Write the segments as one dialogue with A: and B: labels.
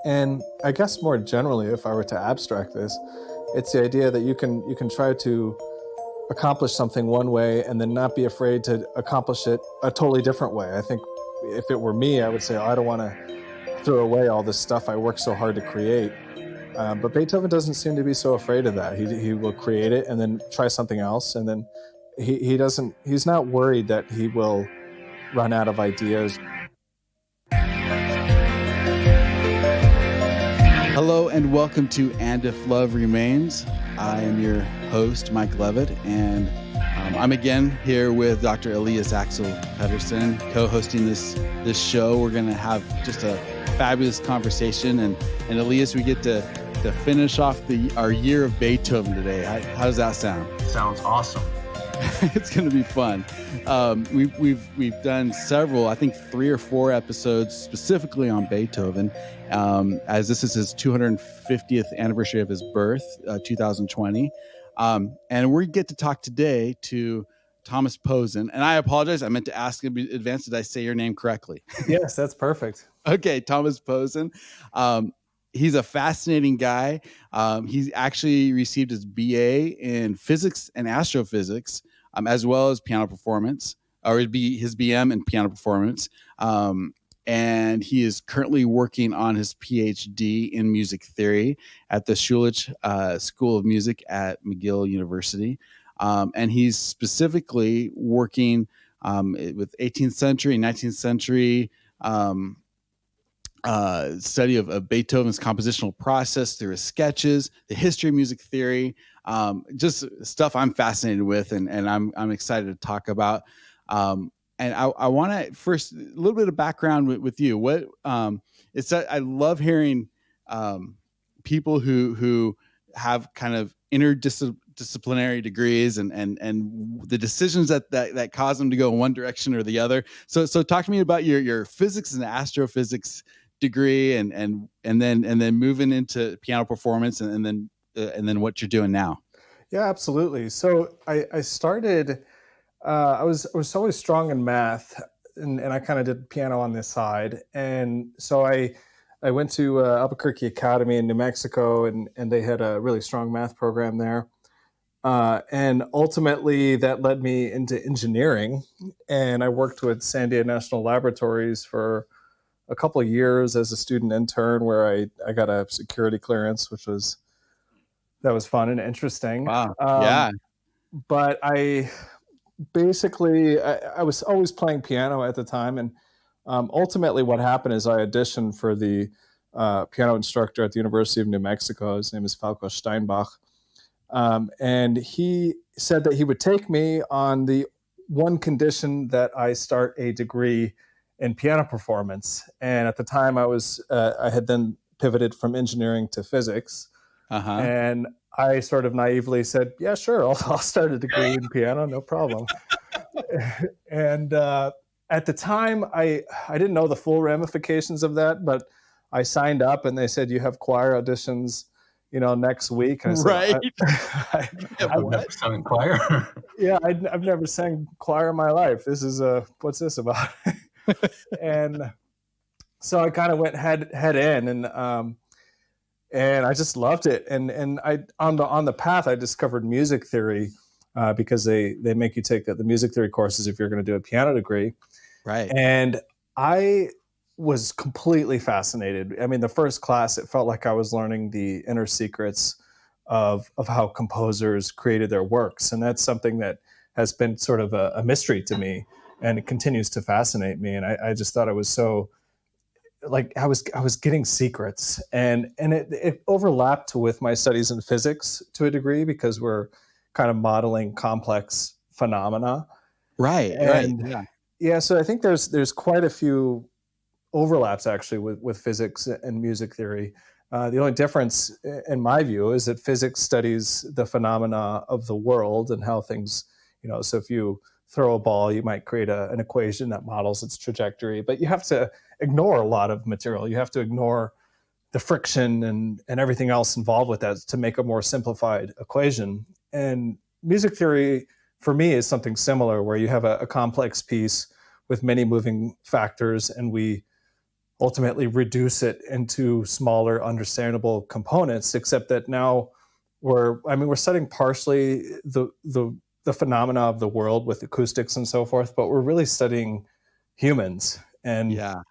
A: And I guess more generally, if I were to abstract this, it's the idea that you can try to accomplish something one way and then not be afraid to accomplish it a totally different way. I think if it were me, I would say, oh, I don't want to throw away all this stuff I worked so hard to create. But Beethoven doesn't seem to be so afraid of that. He will create it and then try something else, and then he's not worried that he will run out of ideas.
B: Hello and welcome to And If Love Remains. I am your host, Mike Levitt, and I'm again here with Dr. Elias Axel Pedersen, co-hosting this show. We're going to have just a fabulous conversation, and Elias, we get to finish off our year of Beethoven today. How does that sound?
C: Sounds awesome.
B: It's going to be fun. We've done several, I think 3 or 4 episodes specifically on Beethoven, as this is his 250th anniversary of his birth, 2020. And we get to talk today to Thomas Posen. And I apologize, I meant to ask in advance, did I say your name correctly?
A: Yes, that's perfect.
B: Okay, Thomas Posen. He's a fascinating guy. He's actually received his BA in physics and astrophysics, as well as piano performance, or it'd be his BM in piano performance. And he is currently working on his PhD in music theory at the Schulich School of Music at McGill University. And he's specifically working with 18th century, 19th century study of Beethoven's compositional process through his sketches, the history of music theory, just stuff I'm fascinated with, and I'm excited to talk about. And I want to first a little bit of background with you. What it's that I love hearing people who have kind of interdisciplinary degrees and the decisions that cause them to go in one direction or the other. So talk to me about your physics and astrophysics degree and then moving into piano performance and then what you're doing now.
A: Yeah, absolutely. So I started. I was always strong in math, and I kind of did piano on this side, and so I went to Albuquerque Academy in New Mexico, and they had a really strong math program there. And ultimately, that led me into engineering, and I worked with Sandia National Laboratories for a couple of years as a student intern, where I got a security clearance, that was fun and interesting.
B: Wow. Yeah.
A: But I was always playing piano at the time, and ultimately what happened is I auditioned for the piano instructor at the University of New Mexico. His name is Falco Steinbach. And he said that he would take me on the one condition that I start a degree in piano performance. And at the time I had then pivoted from engineering to physics.
B: Uh-huh.
A: And I sort of naively said, yeah, sure, I'll start a degree in piano, no problem. And at the time, I didn't know the full ramifications of that, but I signed up and they said, you have choir auditions, next week. And I said,
C: I've never sung choir.
A: Yeah, I've never sang choir in my life. This is what's this about? And so I kind of went head in, and I just loved it. And I on the path I discovered music theory because they make you take the music theory courses if you're going to do a piano degree.
B: Right.
A: And I was completely fascinated. I mean, the first class, it felt like I was learning the inner secrets of how composers created their works. And that's something that has been sort of a mystery to me, and it continues to fascinate me. And I just thought it was so, like, I was getting secrets, and it overlapped with my studies in physics to a degree, because we're kind of modeling complex phenomena.
B: Right.
A: Yeah. So I think there's quite a few overlaps actually with physics and music theory. The only difference, in my view, is that physics studies the phenomena of the world and how things, so if you throw a ball, you might create an equation that models its trajectory, but you have to ignore a lot of material. You have to ignore the friction and everything else involved with that to make a more simplified equation. And music theory, for me, is something similar, where you have a complex piece with many moving factors, and we ultimately reduce it into smaller, understandable components. Except that now we're studying partially the phenomena of the world with acoustics and so forth, but we're really studying humans and
B: Yeah.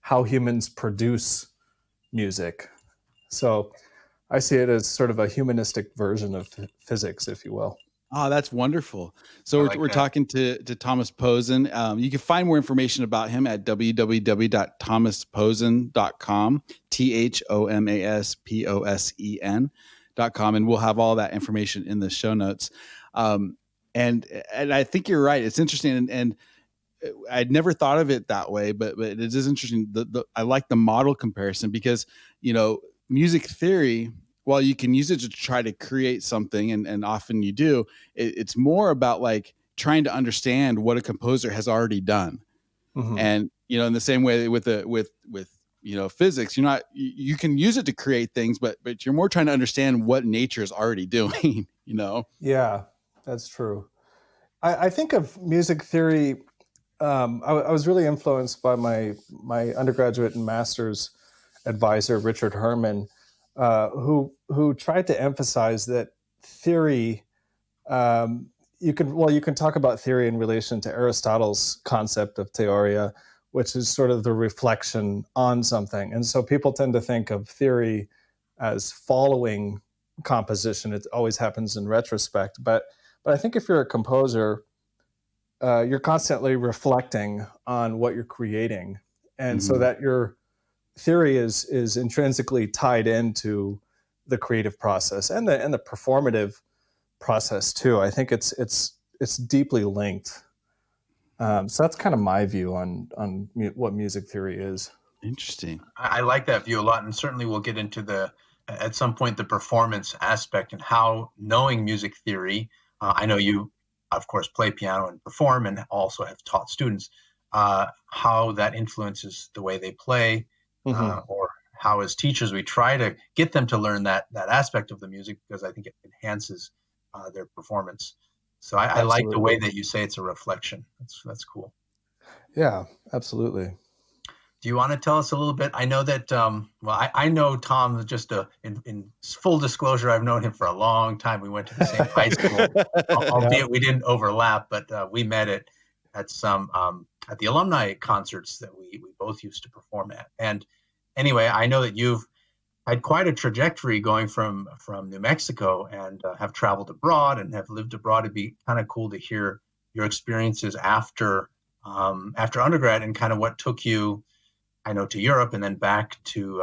A: how humans produce music. So I see it as sort of a humanistic version of physics, if you will.
B: Oh, that's wonderful. So
C: I
B: we're,
C: like
B: we're
C: that.
B: talking to Thomas Posen. You can find more information about him at www.thomasposen.com, ThomasPosen.com, and we'll have all that information in the show notes. And I think you're right. It's interesting, and I'd never thought of it that way, but it is interesting. I like the model comparison because, music theory, while you can use it to try to create something, and often you do, it's more about like trying to understand what a composer has already done.
A: Mhm.
B: And, in the same way with physics, you can use it to create things, but you're more trying to understand what nature is already doing,
A: Yeah, that's true. I think of music theory. I was really influenced by my undergraduate and master's advisor, Richard Herman, who tried to emphasize that theory. You can talk about theory in relation to Aristotle's concept of theoria, which is sort of the reflection on something. And so people tend to think of theory as following composition. It always happens in retrospect. But I think if you're a composer, you're constantly reflecting on what you're creating, and so
B: Mhm.
A: that your theory is intrinsically tied into the creative process and the performative process too. I think it's deeply linked. So that's kind of my view on what music theory is.
B: Interesting.
C: I like that view a lot, and certainly we'll get into at some point the performance aspect and how knowing music theory. I know you, of course, play piano and perform, and also have taught students how that influences the way they play,
A: Hmm.
C: or how as teachers we try to get them to learn that aspect of the music because I think it enhances their performance. So I like the way
A: Absolutely.
C: that you say it's a reflection. That's cool.
A: Yeah, absolutely.
C: Do you want to tell us a little bit? I know that, I know Tom, just in full disclosure, I've known him for a long time. We went to the same high school,
A: Yeah.
C: albeit we didn't overlap, but we met at some, at the alumni concerts that we both used to perform at. And anyway, I know that you've had quite a trajectory going from New Mexico and have traveled abroad and have lived abroad. It'd be kind of cool to hear your experiences after undergrad and kind of what took you, I know, to Europe and then back to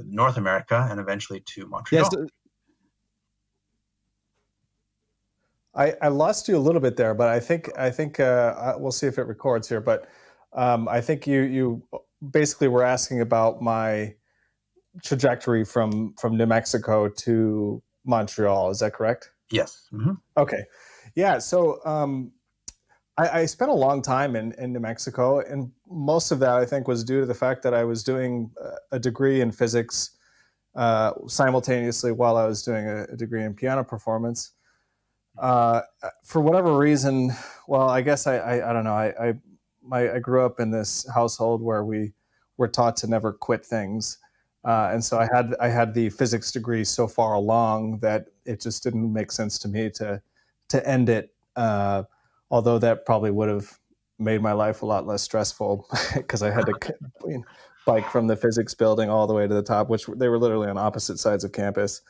C: North America and eventually to
B: Yes.
C: Montreal.
A: I lost you a little bit there, but I think we'll see if it records here. But I think you basically were asking about my trajectory from New Mexico to Montreal. Is that correct?
C: Yes. Hmm.
A: Okay. Yeah. So I spent a long time in New Mexico, and most of that I think was due to the fact that I was doing a degree in physics simultaneously while I was doing a degree in piano performance. Uh, for whatever reason, well, I guess I don't know. I grew up in this household where we were taught to never quit things, and so I had the physics degree so far along that it just didn't make sense to me to end it. Although that probably would have made my life a lot less stressful because I had to bike from the physics building all the way to the top, which they were literally on opposite sides of campus.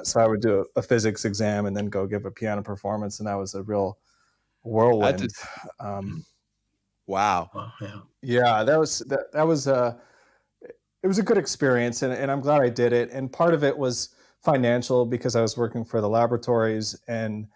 A: So I would do a physics exam and then go give a piano performance, and that was a real
B: That's a,
A: whirlwind. Um,
B: wow.
C: Well, yeah.
A: yeah, that was it was a good experience, and I'm glad I did it. And part of it was financial because I was working for the laboratories, and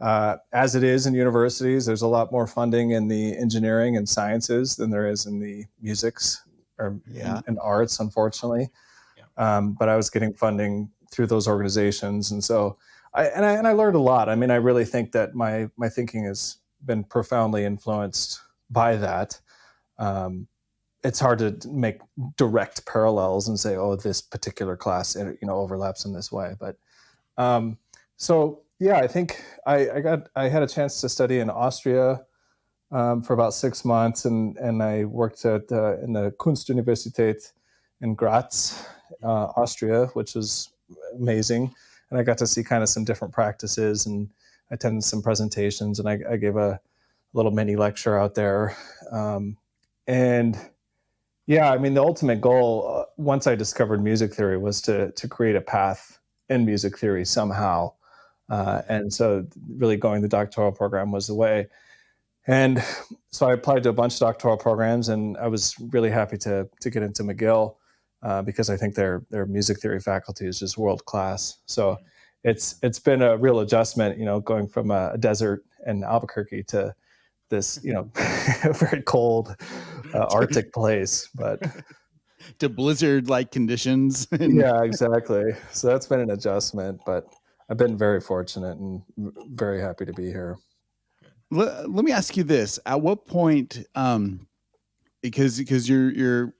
A: as it is in universities, there's a lot more funding in the engineering and sciences than there is in the musics or
B: Yeah.
A: in arts, unfortunately.
C: Yeah.
A: But I was getting funding through those organizations, and so I learned a lot. I mean, I really think that my thinking has been profoundly influenced by that. Um, it's hard to make direct parallels and say, oh, this particular class overlaps in this way. But so yeah, I think I had a chance to study in Austria, for about 6 months, and I worked at in the Kunstuniversität in Graz, Austria, which was amazing. And I got to see kind of some different practices and attended some presentations, and I gave a little mini lecture out there. And yeah, I mean, the ultimate goal, once I discovered music theory, was to create a path in music theory somehow. And so really going the doctoral program was the way. And so I applied to a bunch of doctoral programs, and I was really happy to get into McGill because I think their music theory faculty is just world class. So it's been a real adjustment, going from a desert in Albuquerque to this, very cold Arctic place, but
B: to blizzard-like conditions.
A: yeah, exactly. So that's been an adjustment, but I've been very fortunate and very happy to be here.
B: Let me ask you this: at what point, because your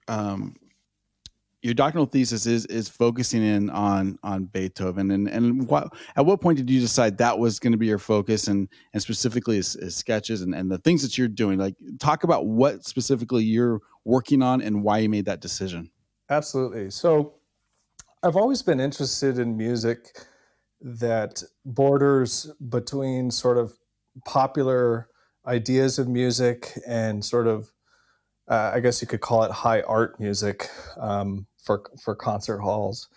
B: doctoral thesis is focusing in on Beethoven, and at what point did you decide that was going to be your focus, and specifically as sketches and the things that you're doing? Like, talk about what specifically you're working on and why you made that decision.
A: Absolutely. So I've always been interested in music that borders between sort of popular ideas of music and sort of, I guess you could call it high art music, for concert halls.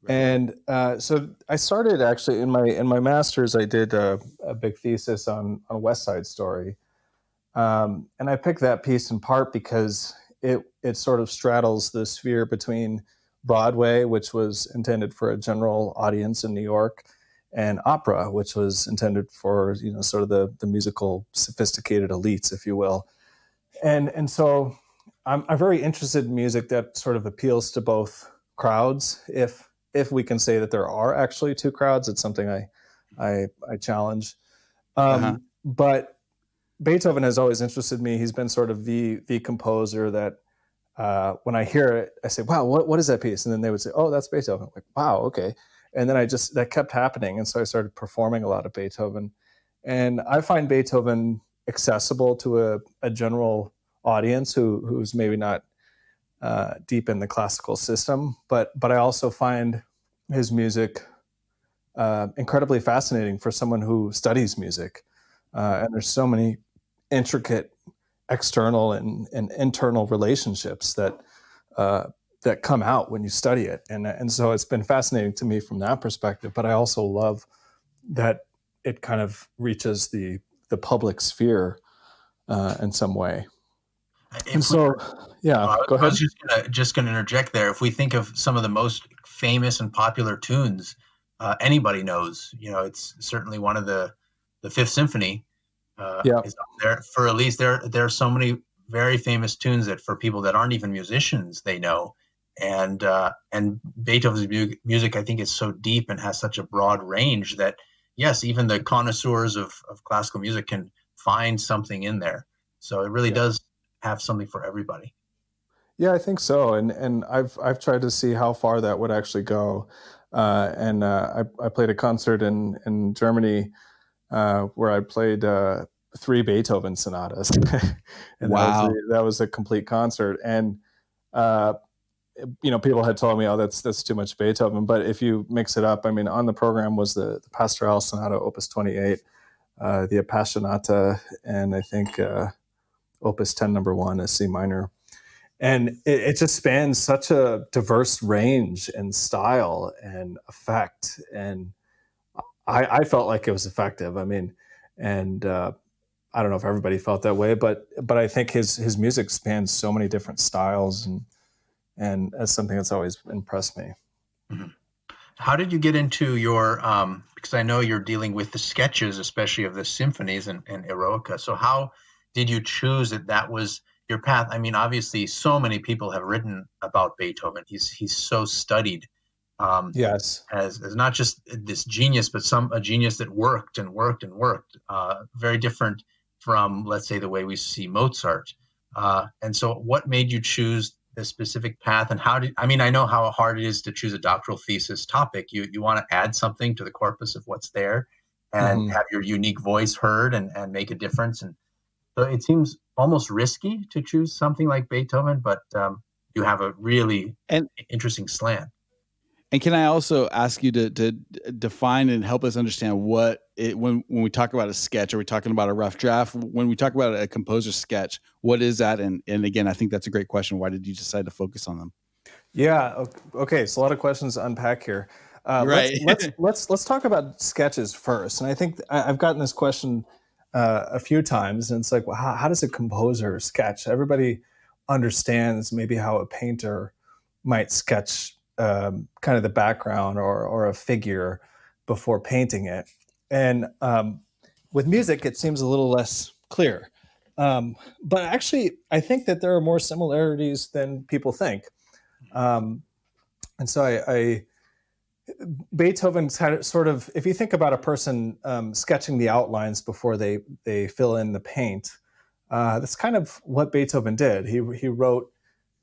A: Right. And so I started actually in my master's. I did a big thesis on West Side Story, and I picked that piece in part because it sort of straddles the sphere between Broadway, which was intended for a general audience in New York, and opera, which was intended for sort of the musical sophisticated elites, if you will. And so I'm very interested in music that sort of appeals to both crowds. If we can say that there are actually two crowds, it's something I challenge. But Beethoven has always interested me. He's been sort of the composer that when I hear it, I say, "Wow, what is that piece?" And then they would say, "Oh, that's Beethoven." I'm like, "Wow, okay." And then that kept happening, and so I started performing a lot of Beethoven. And I find Beethoven accessible to a general audience who's maybe not deep in the classical system, but I also find his music incredibly fascinating for someone who studies music. And there's so many intricate external and internal relationships that come out when you study it, and so it's been fascinating to me from that perspective. But I also love that it kind of reaches the public sphere in some way. And so, yeah, go ahead.
C: I was just gonna interject there. If we think of some of the most famous and popular tunes anybody knows, it's certainly one of the Fifth Symphony is up there. For at least there are so many very famous tunes that for people that aren't even musicians, they know. And Beethoven's music, I think, is so deep and has such a broad range that yes, even the connoisseurs of classical music can find something in there. So it really does have something for everybody.
A: Yeah, I think so, and I've tried to see how far that would actually go, and I played a concert in Germany where I played 3 Beethoven sonatas, and
B: wow,
A: that was a complete concert. And people had told me, "Oh, that's too much Beethoven." But if you mix it up, I mean, on the program was the Pastoral Sonata, Opus 28, the Appassionata, and I think Opus 10, number 1, is C minor. And it just spans such a diverse range and style and effect. And I felt like it was effective. I mean, and I don't know if everybody felt that way, but I think his music spans so many different styles, and that's something that's always impressed me.
C: Mm-hmm. How did you get into your, because I know you're dealing with the sketches, especially of the symphonies and Eroica. So how did you choose that was your path? I mean, obviously, so many people have written about Beethoven. He's so studied.
A: Yes.
C: As not just this genius, but a genius that worked and worked and worked. Very different from, let's say, the way we see Mozart. And so what made you choose this specific path, and I know how hard it is to choose a doctoral thesis topic. You want to add something to the corpus of what's there and have your unique voice heard and make a difference. And So it seems almost risky to choose something like Beethoven, but you have a really
B: And
C: interesting slant.
B: And can I also ask you to define and help us understand what it, when we talk about a sketch, are we talking about a rough draft? When we talk about a composer's sketch, what is that? And again, I think that's a great question. Why did you decide to focus on them?
A: Yeah. Okay. So a lot of questions to unpack here.
B: You're right.
A: Let's talk about sketches first. And I think I've gotten this question a few times, and it's like, well, how does a composer sketch? Everybody understands maybe how a painter might sketch kind of the background or a figure before painting it, and with music, it seems a little less clear. But actually, I think that there are more similarities than people think. Um, and so Beethoven's had sort of, if you think about a person sketching the outlines before they fill in the paint, that's kind of what Beethoven did. He wrote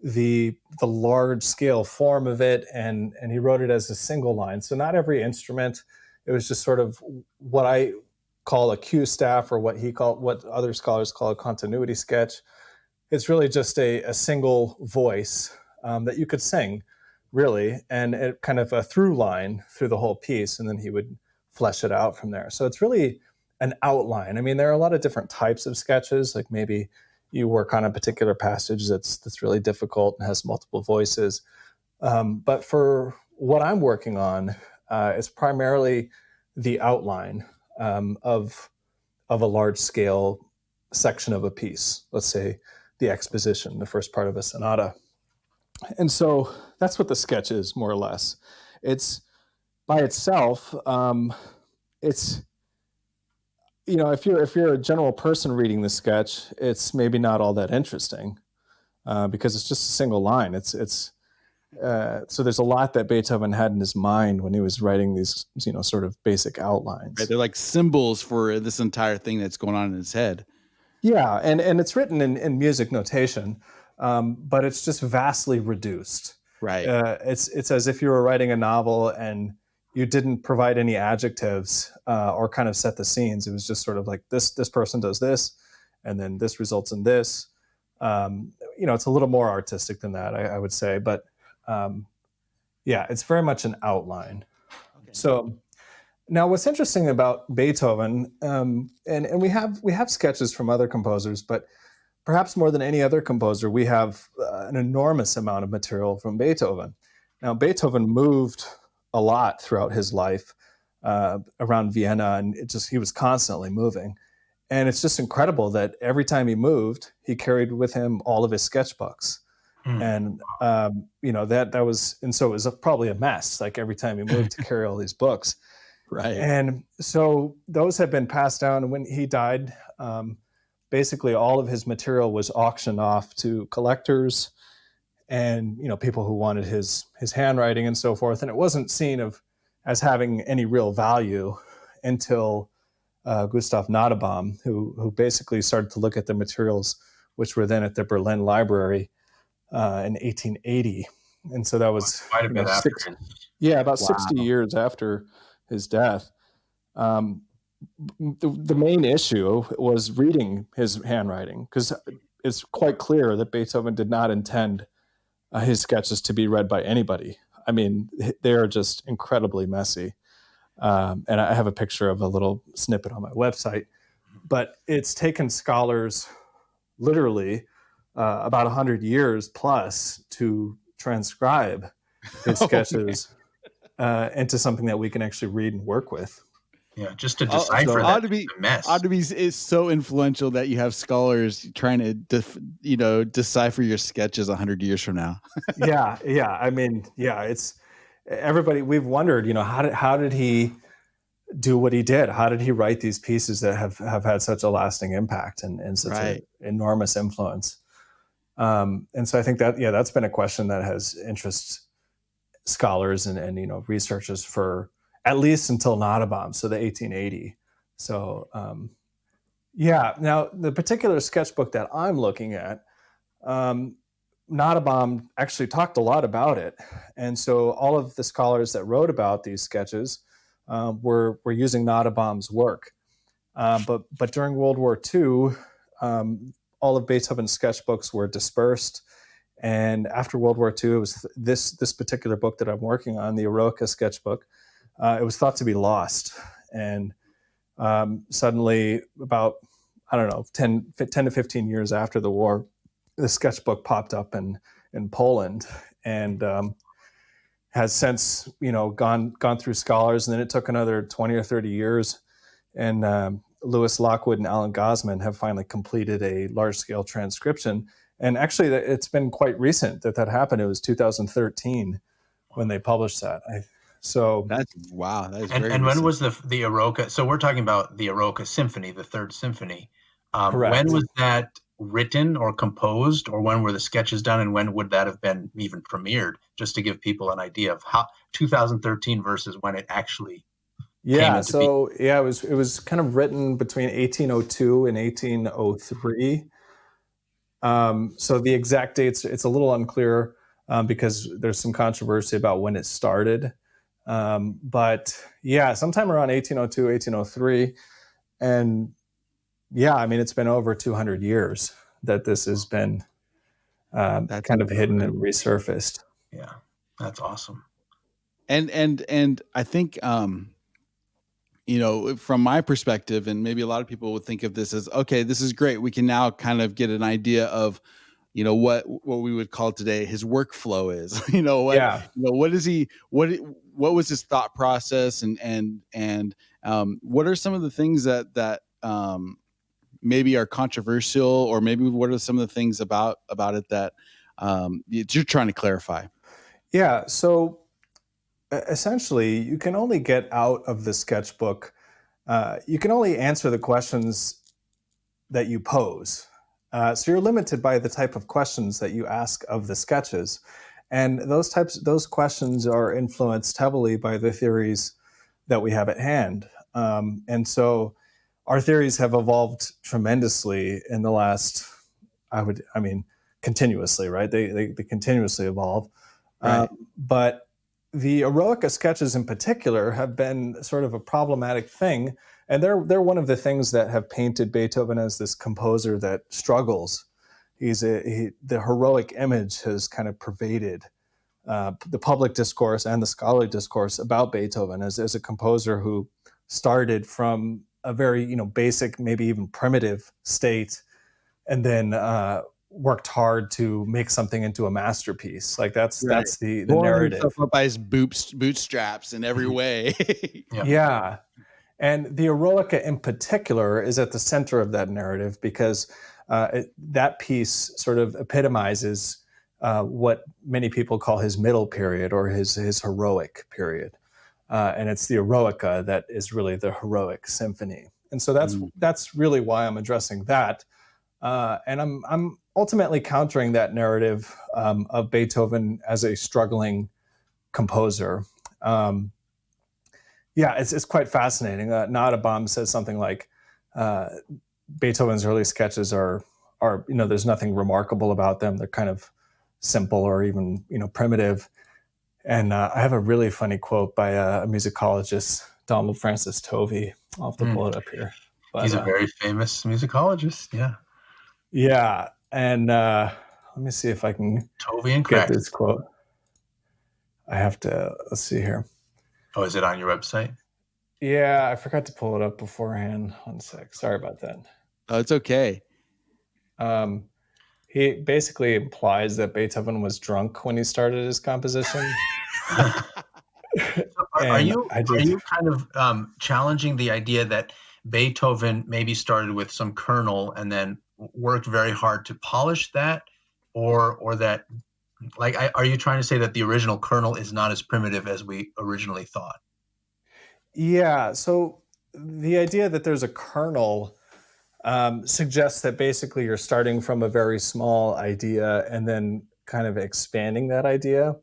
A: the large scale form of it, and he wrote it as a single line. So not every instrument. It was just sort of what I call a cue staff, or what other scholars call a continuity sketch. It's really just a single voice that you could sing, really, and it kind of a through line through the whole piece, and then he would flesh it out from there. So it's really an outline. I mean, there are a lot of different types of sketches. Like maybe you work on a particular passage that's really difficult and has multiple voices. But for what I'm working on, it's primarily the outline of a large scale section of a piece. Let's say the exposition, the first part of a sonata. And so that's what the sketch is, more or less. It's by itself. It's if you're a general person reading the sketch, it's maybe not all that interesting because it's just a single line. So there's a lot that Beethoven had in his mind when he was writing these sort of basic outlines.
B: Right, they're like symbols for this entire thing that's going on in his head.
A: Yeah, and it's written in music notation, but it's just vastly reduced.
B: Right.
A: It's as if you were writing a novel and you didn't provide any adjectives or kind of set the scenes. It was just sort of like this person does this, and then this results in this. It's a little more artistic than that, I would say, but yeah, it's very much an outline. Okay. So now, what's interesting about Beethoven, and we have sketches from other composers, but perhaps more than any other composer, we have an enormous amount of material from Beethoven. Now, Beethoven moved a lot throughout his life around Vienna, and he was constantly moving. And it's just incredible that every time he moved, he carried with him all of his sketchbooks. And that was, and so it was probably a mess. Like every time he moved to carry all these books.
B: Right.
A: And so those have been passed down. And when he died, basically all of his material was auctioned off to collectors and people who wanted his handwriting and so forth. And it wasn't seen as having any real value until Gustav Nottebohm, who basically started to look at the materials which were then at the Berlin Library in 1880. And so that was
C: quite a bit after.
A: About 60 years after his death. The main issue was reading his handwriting, because it's quite clear that Beethoven did not intend his sketches to be read by anybody. I mean, they are just incredibly messy. And I have a picture of a little snippet on my website, but it's taken scholars literally about 100 years plus to transcribe his sketches into something that we can actually read and work with.
C: Yeah, just to decipher that mess.
B: Audeby is so influential that you have scholars trying to decipher your sketches 100 years from now.
A: Yeah. I mean, it's everybody. We've wondered, how did he do what he did? How did he write these pieces that have had such a lasting impact and such an enormous influence? And so I think that's been a question that has interested scholars and researchers for at least until Nottebohm, so the 1880. So now the particular sketchbook that I'm looking at, Nottebohm actually talked a lot about it, and so all of the scholars that wrote about these sketches were using Nottebohm's work. But during World War II, all of Beethoven's sketchbooks were dispersed. And after World War II, it was this particular book that I'm working on, the Eroica sketchbook. It was thought to be lost. And suddenly, about, I don't know, 10 to 15 years after the war, the sketchbook popped up in Poland, and has since, gone through scholars. And then it took another 20 or 30 years. And Lewis Lockwood and Alan Gosman have finally completed a large-scale transcription. And actually, it's been quite recent that happened. It was 2013 when they published that.
B: Wow. That is
C: and
B: very
C: and when
B: recent.
C: was the Eroica? So we're talking about the Eroica Symphony, the Third Symphony.
A: Correct.
C: When was that written or composed, or when were the sketches done, and when would that have been even premiered? Just to give people an idea of how 2013 versus when it actually came into being.
A: It was kind of written between 1802 and 1803. So the exact dates, it's a little unclear because there's some controversy about when it started. But yeah, sometime around 1802, 1803. And yeah, I mean, it's been over 200 years that this has been
B: That's
A: kind of hidden
B: incredible.
A: and resurfaced.
C: Yeah, that's awesome.
B: And I think from my perspective, and maybe a lot of people would think of this as, okay, this is great. We can now kind of get an idea of, what we would call today his workflow is. What is he? What was his thought process, and what are some of the things that maybe are controversial, or maybe what are some of the things about it that you're trying to clarify?
A: Yeah. So essentially, you can only get out of the sketchbook. You can only answer the questions that you pose. So you're limited by the type of questions that you ask of the sketches, and those questions are influenced heavily by the theories that we have at hand. And so our theories have evolved tremendously in the last, continuously, right? They continuously evolve.
B: Right.
A: But the Eroica sketches in particular have been sort of a problematic thing. And they're one of the things that have painted Beethoven as this composer that struggles. The heroic image has kind of pervaded the public discourse and the scholarly discourse about Beethoven as a composer who started from a very basic, maybe even primitive state, and then worked hard to make something into a masterpiece. Like that's the narrative.
B: Up by his bootstraps in every way.
A: Yeah. And the Eroica in particular is at the center of that narrative because that piece sort of epitomizes what many people call his middle period or his heroic period. And it's the Eroica that is really the heroic symphony. And so that's really why I'm addressing that. And I'm ultimately countering that narrative of Beethoven as a struggling composer. It's quite fascinating. Nottebohm says something like Beethoven's early sketches are there's nothing remarkable about them. They're kind of simple or even primitive. And I have a really funny quote by a musicologist, Donald Francis Tovey. I'll have to pull it up here.
C: But, he's a very famous musicologist. Yeah.
A: Yeah. And let me see if I can
C: Tovey and
A: get this quote. I have to, let's see here.
C: Oh, is it on your website?
A: Yeah, I forgot to pull it up beforehand. 1 sec. Sorry about that.
B: Oh, it's okay.
A: He basically implies that Beethoven was drunk when he started his composition.
C: Are you kind of challenging the idea that Beethoven maybe started with some kernel and then worked very hard to polish that, or that, like, are you trying to say that the original kernel is not as primitive as we originally thought?
A: Yeah. So the idea that there's a kernel suggests that basically you're starting from a very small idea and then kind of expanding that idea.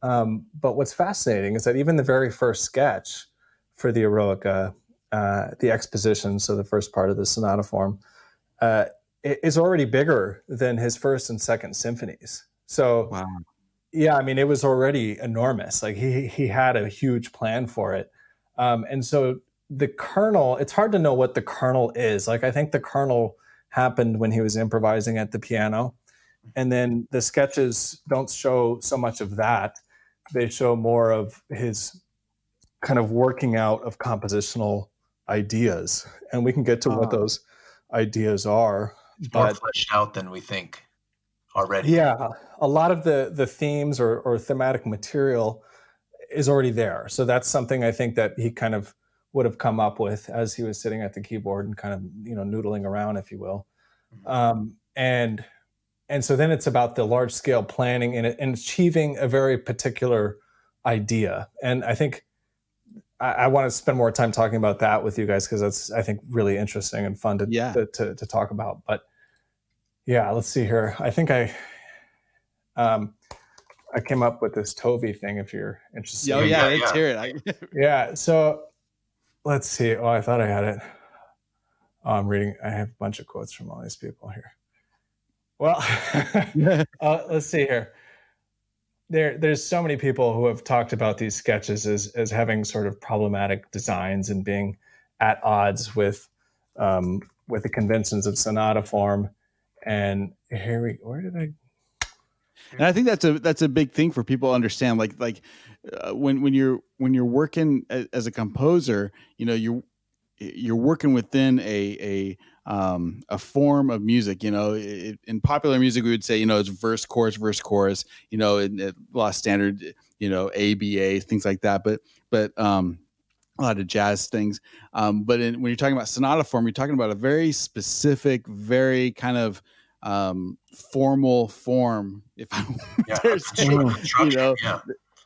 A: But what's fascinating is that even the very first sketch for the Eroica, the exposition, so the first part of the sonata form, is already bigger than his first and second symphonies. So,
B: wow.
A: Yeah, I mean, it was already enormous. Like he had a huge plan for it. And so the kernel, it's hard to know what the kernel is. Like, I think the kernel happened when he was improvising at the piano. And then the sketches don't show so much of that. They show more of his kind of working out of compositional ideas. And we can get to what those ideas are.
C: It's more fleshed out than we think already.
A: Yeah, a lot of the themes or thematic material is already there. So that's something I think that he kind of would have come up with as he was sitting at the keyboard and kind of, noodling around, if you will. And so then it's about the large scale planning and achieving a very particular idea. And I think I want to spend more time talking about that with you guys, because that's, I think, really interesting and fun to talk about. But yeah, let's see here. I think I came up with this Tovey thing, if you're interested.
B: Oh yeah, let's hear it.
A: Yeah, so let's see. Oh, I thought I had it. Oh, I'm reading. I have a bunch of quotes from all these people here. Well, let's see here. There's so many people who have talked about these sketches as having sort of problematic designs and being at odds with the conventions of sonata form. And where did I?
B: And I think that's a big thing for people to understand. When you're working as a composer, you're working within a form of music. In popular music, we would say, it's verse, chorus, verse, chorus. In a lot of standard, ABA, things like that. But a lot of jazz things. But when you're talking about sonata form, you're talking about a very specific, very kind of formal form. If I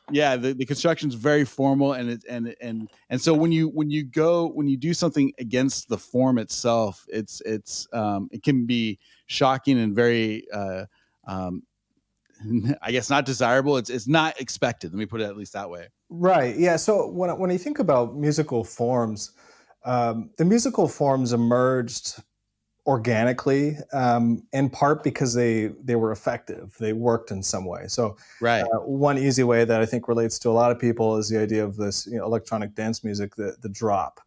B: the construction is very formal, and so when you do something against the form itself, it can be shocking and very I guess not desirable. It's not expected. Let me put it at least that way.
A: Right. Yeah. So when you think about musical forms, the musical forms emerged organically, in part because they were effective. They worked in some way. So
B: right.
A: One easy way that I think relates to a lot of people is the idea of this electronic dance music, the drop.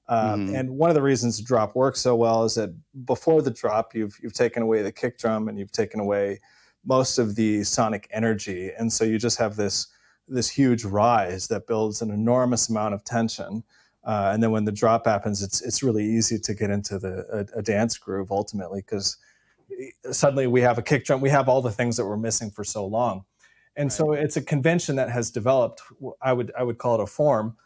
A: And one of the reasons the drop works so well is that before the drop, you've taken away the kick drum and you've taken away most of the sonic energy. And so you just have this huge rise that builds an enormous amount of tension. And then when the drop happens, it's really easy to get into a dance groove ultimately, because suddenly we have a kick drum, we have all the things that we're missing for so long. And so it's a convention that has developed. I would call it a form,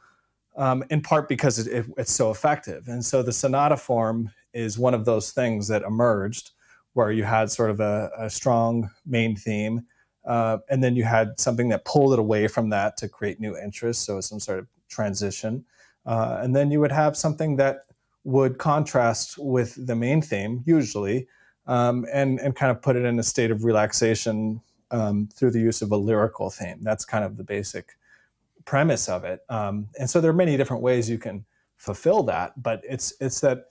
A: in part because it's so effective. And so the sonata form is one of those things that emerged, where you had sort of a strong main theme, and then you had something that pulled it away from that to create new interest. So some sort of transition. And then you would have something that would contrast with the main theme, usually, and kind of put it in a state of relaxation through the use of a lyrical theme. That's kind of the basic premise of it. And so there are many different ways you can fulfill that, but it's that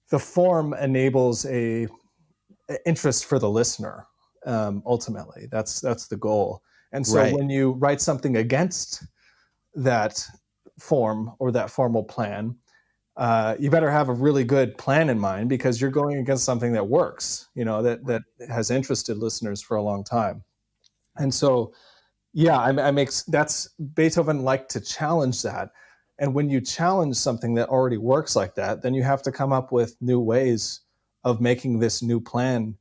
A: the form enables a interest for the listener. Ultimately, that's the goal. And so when you write something against that form or that formal plan, you better have a really good plan in mind, because you're going against something that works, that has interested listeners for a long time. And so, that's Beethoven liked to challenge that. And when you challenge something that already works like that, then you have to come up with new ways of making this new plan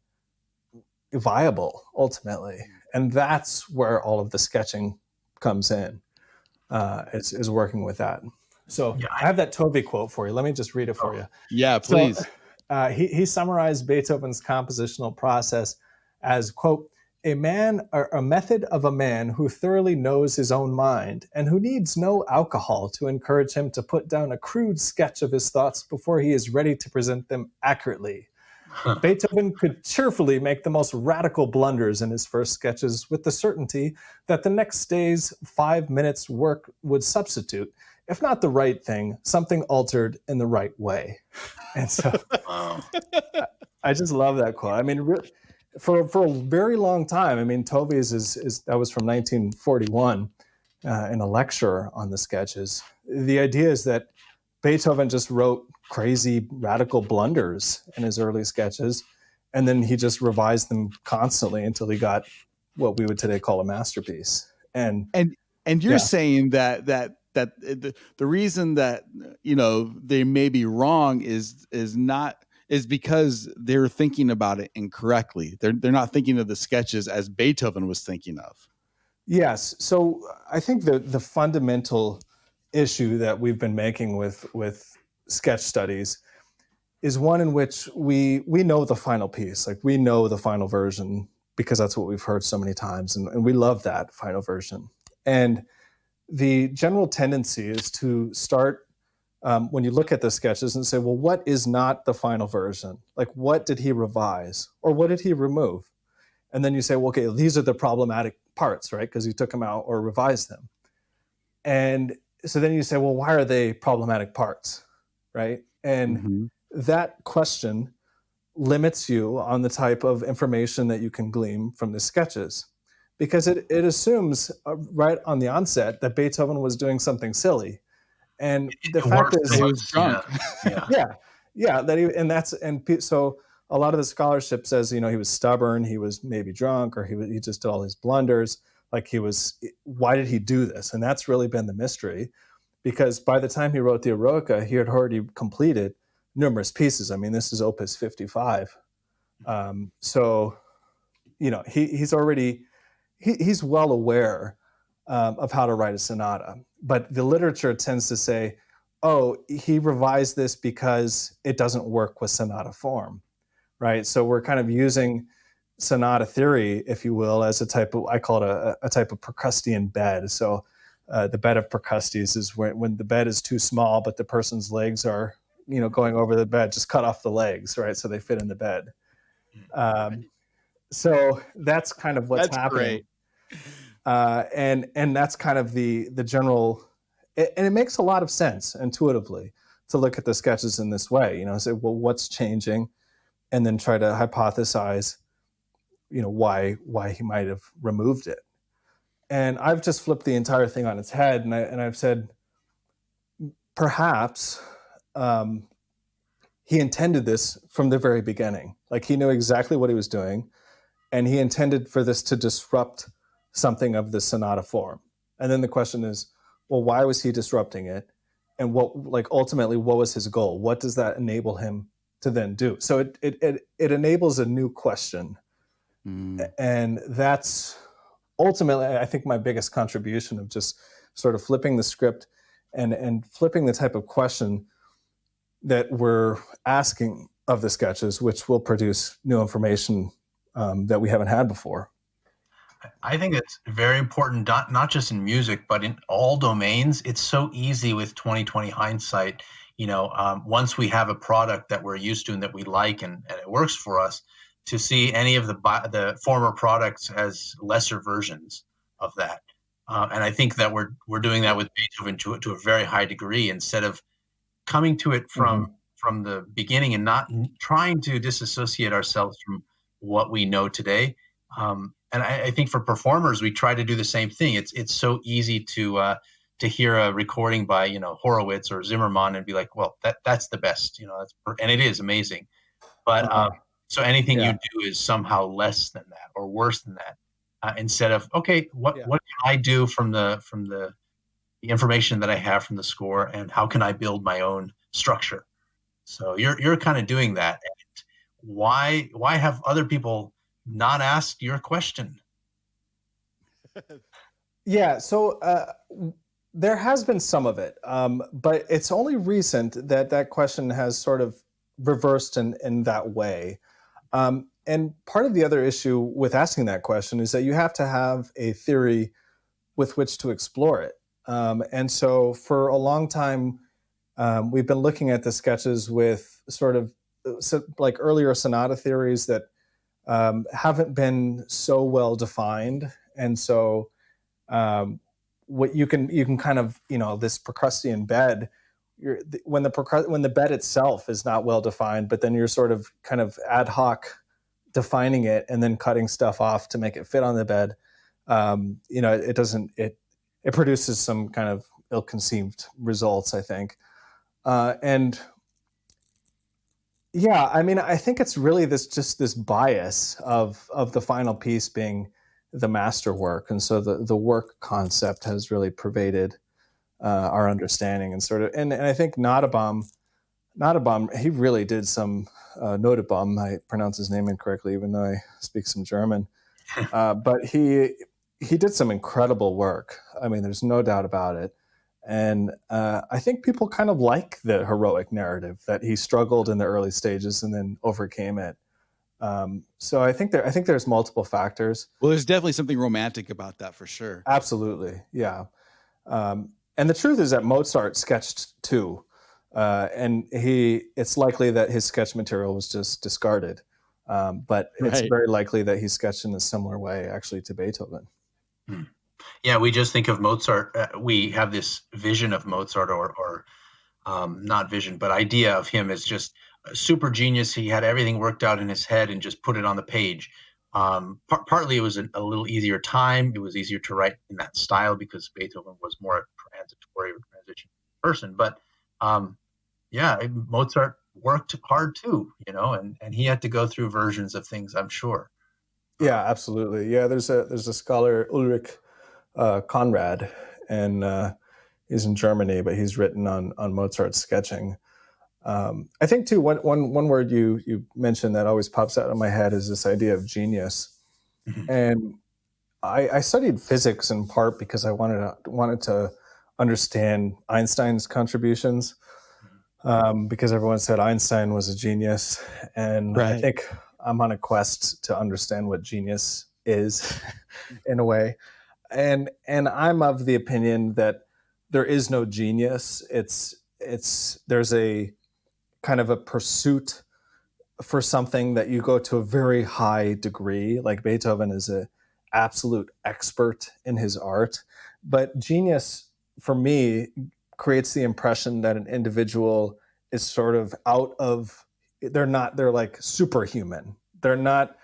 A: viable ultimately. And that's where all of the sketching comes in. Is working with that. So I have that Tovey quote for you. Let me just read it for you.
B: Yeah, please.
A: So, he summarized Beethoven's compositional process as, quote, a method of a man who thoroughly knows his own mind and who needs no alcohol to encourage him to put down a crude sketch of his thoughts before he is ready to present them accurately. Beethoven could cheerfully make the most radical blunders in his first sketches with the certainty that the next day's 5 minutes work would substitute, if not the right thing, something altered in the right way. And so I just love that quote. I mean, for a very long time, I mean, Tovey's that was from 1941 in a lecture on the sketches. The idea is that Beethoven just wrote crazy radical blunders in his early sketches, and then he just revised them constantly until he got what we would today call a masterpiece. And
B: and you're saying that the reason that they may be wrong is because they're thinking about it incorrectly. They're not thinking of the sketches as Beethoven was thinking of.
A: Yes. So I think the fundamental issue that we've been making with sketch studies is one in which we know the final piece, like we know the final version because that's what we've heard so many times, and we love that final version. And the general tendency is to start when you look at the sketches and say, well, what is not the final version? Like, what did he revise or what did he remove? And then you say, well, okay, these are the problematic parts, right? Because he took them out or revised them. And so then you say, well, why are they problematic parts, right? And that question limits you on the type of information that you can glean from the sketches, because it assumes right on the onset that Beethoven was doing something silly. And the fact is,
B: he was drunk.
A: So a lot of the scholarship says, he was stubborn, he was maybe drunk, or he just did all his blunders. Like why did he do this? And that's really been the mystery, because by the time he wrote the Eroica, he had already completed numerous pieces. I mean, this is Opus 55. So, he's well aware of how to write a sonata, but the literature tends to say, oh, he revised this because it doesn't work with sonata form, right? So we're kind of using sonata theory, if you will, as I call it a type of Procrustean bed. So the bed of Procrustes is when the bed is too small, but the person's legs are, going over the bed, just cut off the legs, right? So they fit in the bed. So that's kind of what's happening. Great. And that's kind of the general, and it makes a lot of sense intuitively to look at the sketches in this way, say, well, what's changing? And then try to hypothesize, why he might have removed it. And I've just flipped the entire thing on its head, and I've said, perhaps he intended this from the very beginning. Like, he knew exactly what he was doing, and he intended for this to disrupt something of the sonata form. And then the question is, well, why was he disrupting it? And ultimately, what was his goal? What does that enable him to then do? So it enables a new question. And that's ultimately, I think, my biggest contribution of just sort of flipping the script and flipping the type of question that we're asking of the sketches, which will produce new information that we haven't had before.
C: I think it's very important, not just in music, but in all domains. It's so easy with 2020 hindsight. Once we have a product that we're used to and that we like and it works for us, to see any of the former products as lesser versions of that. And I think that we're doing that with Beethoven to a very high degree, instead of coming to it from the beginning and not trying to disassociate ourselves from what we know today. And I think for performers, we try to do the same thing. It's so easy to hear a recording by Horowitz or Zimmerman and be like, well, that's the best, and it is amazing. But so anything you do is somehow less than that or worse than that. Instead of, okay, what can I do from the information that I have from the score, and how can I build my own structure? So you're kind of doing that. And why have other people not asked your question?
A: Yeah, so there has been some of it, but it's only recent that question has sort of reversed in that way. And part of the other issue with asking that question is that you have to have a theory with which to explore it. And so for a long time, we've been looking at the sketches with sort of like earlier sonata theories that haven't been so well defined. And so what you can kind of, this Procrustean bed, when the bed itself is not well defined, but then you're sort of kind of ad hoc defining it and then cutting stuff off to make it fit on the bed. It produces some kind of ill-conceived results, I think. And Yeah, I mean, I think it's really this bias of the final piece being the masterwork, and so the work concept has really pervaded our understanding, and sort of, and I think Nottebohm, he really did some Nottebohm. I pronounce his name incorrectly, even though I speak some German. But he did some incredible work. I mean, there's no doubt about it. And I think people kind of like the heroic narrative that he struggled in the early stages and then overcame it. So I think there's multiple factors.
B: Well, there's definitely something romantic about that for sure.
A: Absolutely, yeah. And the truth is that Mozart sketched too, and it's likely that his sketch material was just discarded. But it's
B: Right.
A: very likely that he sketched in a similar way, actually, to Beethoven.
C: Hmm. Yeah, we just think of Mozart. We have this vision of Mozart, or not vision, but idea of him as just a super genius. He had everything worked out in his head and just put it on the page. Partly it was a little easier time. It was easier to write in that style because Beethoven was more a transitory or transition person. But yeah, Mozart worked hard too, and he had to go through versions of things, I'm sure.
A: Yeah, absolutely. Yeah, there's a scholar, Ulrich Conrad, and he's in Germany, but he's written on Mozart's sketching. I think too, one word you mentioned that always pops out of my head is this idea of genius.
C: Mhm.
A: And I studied physics in part because I wanted to understand Einstein's contributions, because everyone said Einstein was a genius, and I
B: Right.
A: think I'm on a quest to understand what genius is in a way. And I'm of the opinion that there is no genius. It's there's a kind of a pursuit for something that you go to a very high degree. Like Beethoven is a absolute expert in his art, but genius for me creates the impression that an individual is sort of out of, they're like superhuman. They're not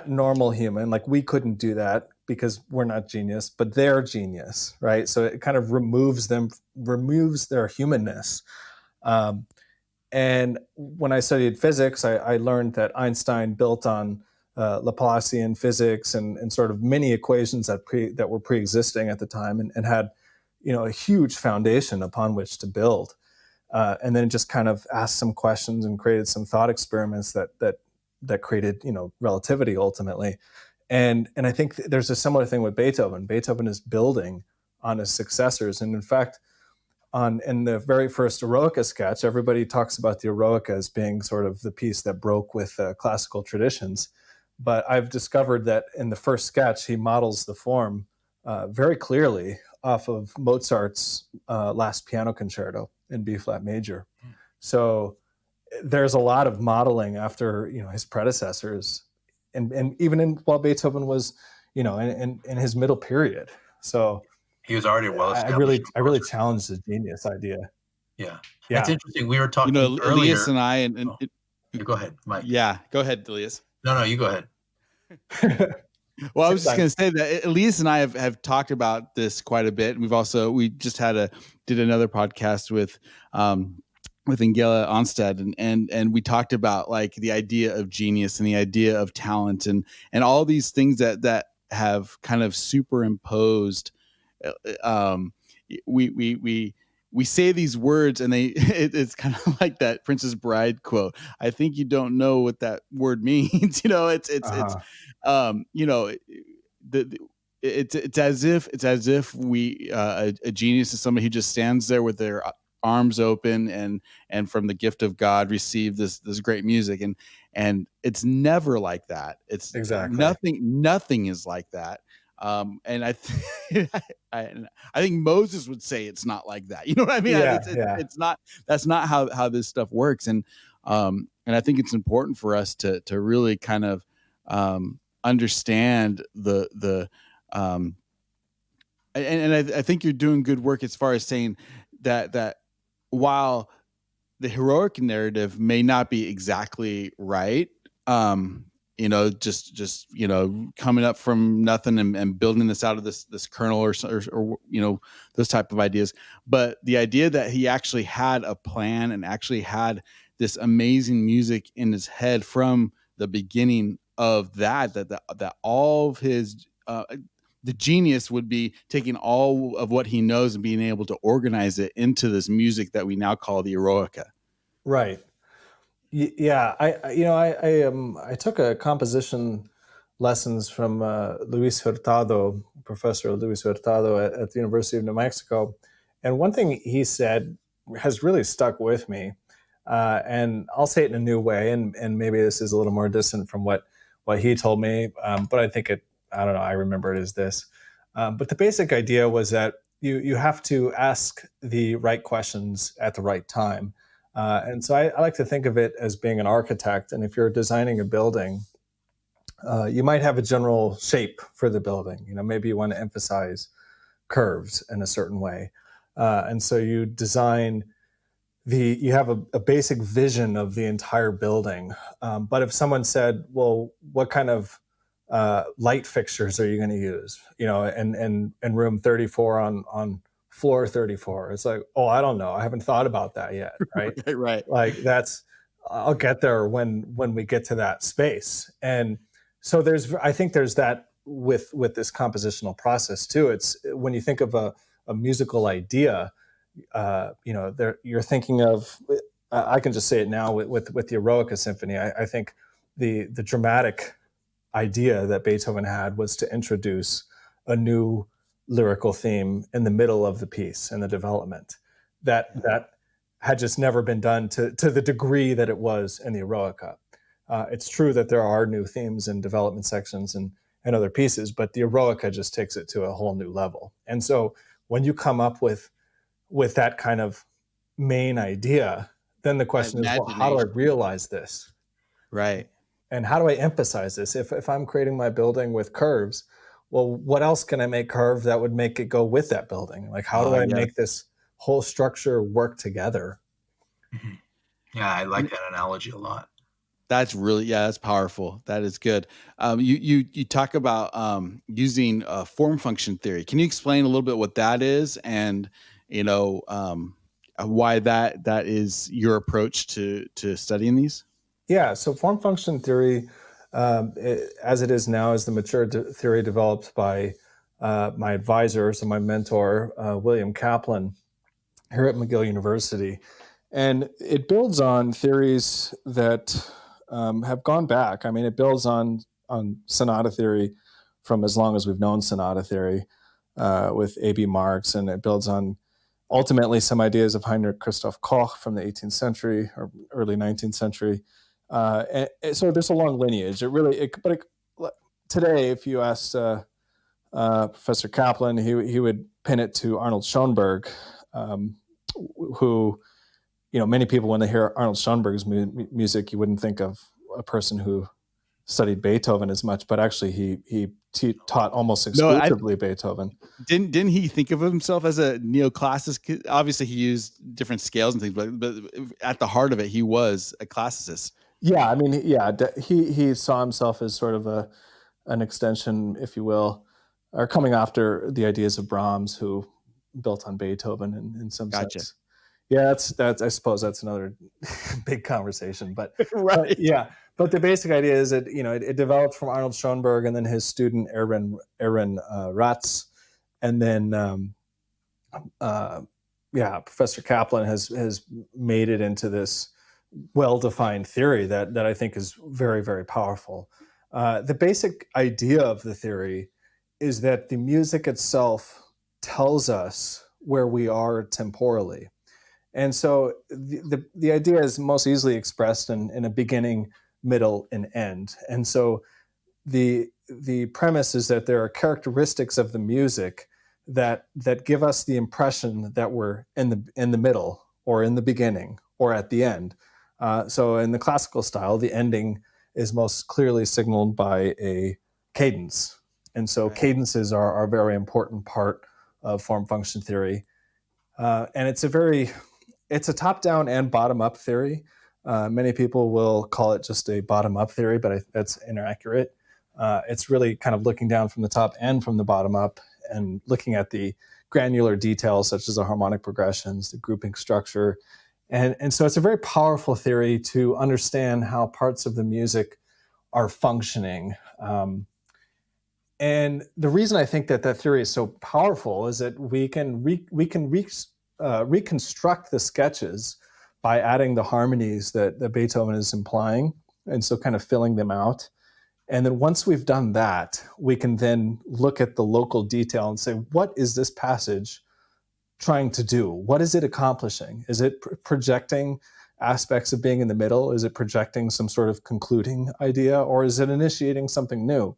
A: normal human. Like we couldn't do that because we're not genius, but they're genius, right? So it kind of removes their humanness. Um, and when I studied physics, I learned that Einstein built on Laplacian physics and sort of many equations that were pre-existing at the time, and had a huge foundation upon which to build. And then just kind of asked some questions and created some thought experiments that created relativity ultimately. And I think there's a similar thing with Beethoven. Beethoven is building on his successors, and in fact, in the very first Eroica sketch, everybody talks about the Eroica as being sort of the piece that broke with classical traditions. But I've discovered that in the first sketch, he models the form very clearly off of Mozart's Last Piano Concerto in B flat major. So there's a lot of modeling after his predecessors, and even while Beethoven was in his middle period. So
C: He was already a
A: I
C: well-established
A: really I really
C: composer.
A: challenge the genius idea.
C: Yeah. It's
A: Yeah.
C: interesting. We were talking
B: Elias
C: earlier.
B: and I,
C: Oh, you go ahead, Mike.
B: yeah, go ahead, Elias.
C: No, you go ahead.
B: Well, I
A: Same
B: was just
A: time.
B: going to say that Elias and I have talked about this quite a bit. And we just did another podcast with Angela Onstad, and we talked about like the idea of genius and the idea of talent and all these things that have kind of superimposed. Um, we say these words and it's kind of like that Princess Bride quote. I think you don't know what that word means. It's
A: Uh-huh.
B: you know the it's as if we a genius is somebody who just stands there with their arms open and from the gift of God receive this great music, and it's never like that. It's
A: Exactly.
B: nothing is like that. And I I think Moses would say it's not like that. You know what I mean?
A: Yeah, yeah.
B: It's not. That's not how this stuff works. And I think it's important for us to really kind of understand the um, I think you're doing good work as far as saying that while the heroic narrative may not be exactly right, um, just coming up from nothing and building this out of this kernel or those type of ideas, but the idea that he actually had a plan and actually had this amazing music in his head from the beginning of that all of his the genius would be taking all of what he knows and being able to organize it into this music that we now call the Eroica.
A: Right. Yeah. I took a composition lessons from Luis Hurtado, Professor Luis Hurtado at the University of New Mexico. And one thing he said has really stuck with me. And I'll say it in a new way, and maybe this is a little more distant from what he told me, but I think I don't know, I remember it as this. But the basic idea was that you have to ask the right questions at the right time. And so I like to think of it as being an architect. And if you're designing a building, you might have a general shape for the building. Maybe you want to emphasize curves in a certain way. And so you design you have a basic vision of the entire building. But if someone said, well, what kind of light fixtures are you going to use? In room 34 on floor 34, it's like, oh, I don't know. I haven't thought about that yet. Right.
B: Right.
A: Like I'll get there when we get to that space. And so I think there's that with this compositional process too. It's when you think of a musical idea, you're thinking of, I can just say it now with the Eroica Symphony. I think the dramatic idea that Beethoven had was to introduce a new lyrical theme in the middle of the piece and the development that had just never been done to the degree that it was in the Eroica. It's true that there are new themes and development sections and other pieces, but the Eroica just takes it to a whole new level. And so when you come up with that kind of main idea, then the question is, well, how do I realize this?
B: Right.
A: And how do I emphasize this? If I'm creating my building with curves, well, what else can I make curve that would make it go with that building? Like, how do I make this whole structure work together?
C: Mm-hmm. Yeah, I like that analogy a lot.
B: That's really, that's powerful. That is good. You talk about using form function theory. Can you explain a little bit what that is, and why that is your approach to studying these?
A: Yeah. So form function theory, as it is now, is the mature theory developed by my advisor, so my mentor, William Kaplan, here at McGill University. And it builds on theories that have gone back. I mean, it builds on sonata theory from as long as we've known sonata theory with A.B. Marx, and it builds on ultimately some ideas of Heinrich Christoph Koch from the 18th century or early 19th century. And so there's a long lineage. Today, if you asked Professor Kaplan, he would pin it to Arnold Schoenberg, who, many people, when they hear Arnold Schoenberg's music, you wouldn't think of a person who studied Beethoven as much, but actually he taught almost exclusively Beethoven.
B: Didn't he think of himself as a neoclassicist? Obviously, he used different scales and things, but at the heart of it, he was a classicist.
A: Yeah, I mean, he saw himself as sort of an extension, if you will, or coming after the ideas of Brahms, who built on Beethoven in some sense. Yeah, that's I suppose that's another big conversation, but
B: right.
A: But the basic idea is that it developed from Arnold Schoenberg and then his student Aaron Ratz, and then Professor Kaplan has made it into this well-defined theory that I think is very, very powerful. The basic idea of the theory is that the music itself tells us where we are temporally. And so the idea is most easily expressed in a beginning, middle, and end. And so the premise is that there are characteristics of the music that give us the impression that we're in the middle, or in the beginning, or at the end. So in the classical style, the ending is most clearly signaled by a cadence. And so cadences are a very important part of form function theory. And it's a top-down and bottom-up theory. Many people will call it just a bottom-up theory, but that's inaccurate. It's really kind of looking down from the top and from the bottom up, and looking at the granular details such as the harmonic progressions, the grouping structure, And so it's a very powerful theory to understand how parts of the music are functioning. And the reason I think that that theory is so powerful is that we can reconstruct the sketches by adding the harmonies that Beethoven is implying, and so kind of filling them out. And then once we've done that, we can then look at the local detail and say, what is this passage trying to do? What is it accomplishing? Is it projecting aspects of being in the middle? Is it projecting some sort of concluding idea, or is it initiating something new?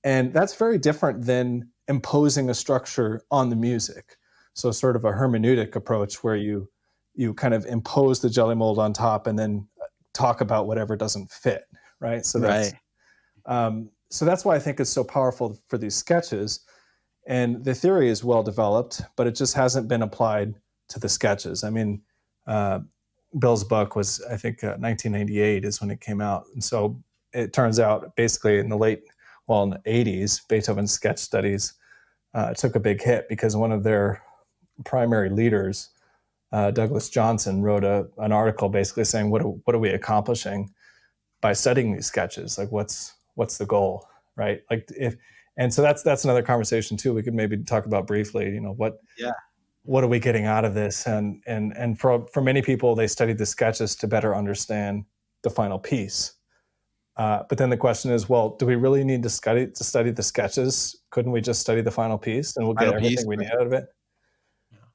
A: And that's very different than imposing a structure on the music. So sort of a hermeneutic approach where you kind of impose the jelly mold on top and then talk about whatever doesn't fit, right? So that's so that's why I think it's so powerful for these sketches. And the theory is well developed, but it just hasn't been applied to the sketches. I mean, Bill's book was, I think, 1998 is when it came out. And so it turns out basically in the in the 80s, Beethoven's sketch studies took a big hit because one of their primary leaders, Douglas Johnson, wrote an article basically saying, what are we accomplishing by studying these sketches? Like, what's the goal, right? And so that's another conversation too. We could maybe talk about briefly, what are we getting out of this? And for many people, they studied the sketches to better understand the final piece. But then the question is, well, do we really need to study the sketches? Couldn't we just study the final piece and we'll get everything we need out of it?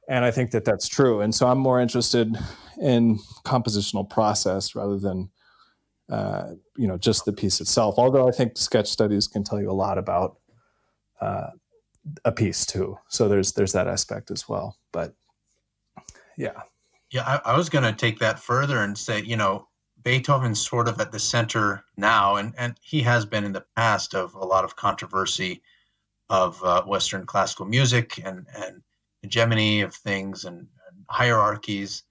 A: And I think that that's true. And so I'm more interested in compositional process rather than, just the piece itself. Although I think sketch studies can tell you a lot about a piece too. So there's that aspect as well. But yeah.
C: Yeah, I was going to take that further and say, Beethoven's sort of at the center now, and he has been in the past of a lot of controversy of Western classical music and hegemony of things and hierarchies.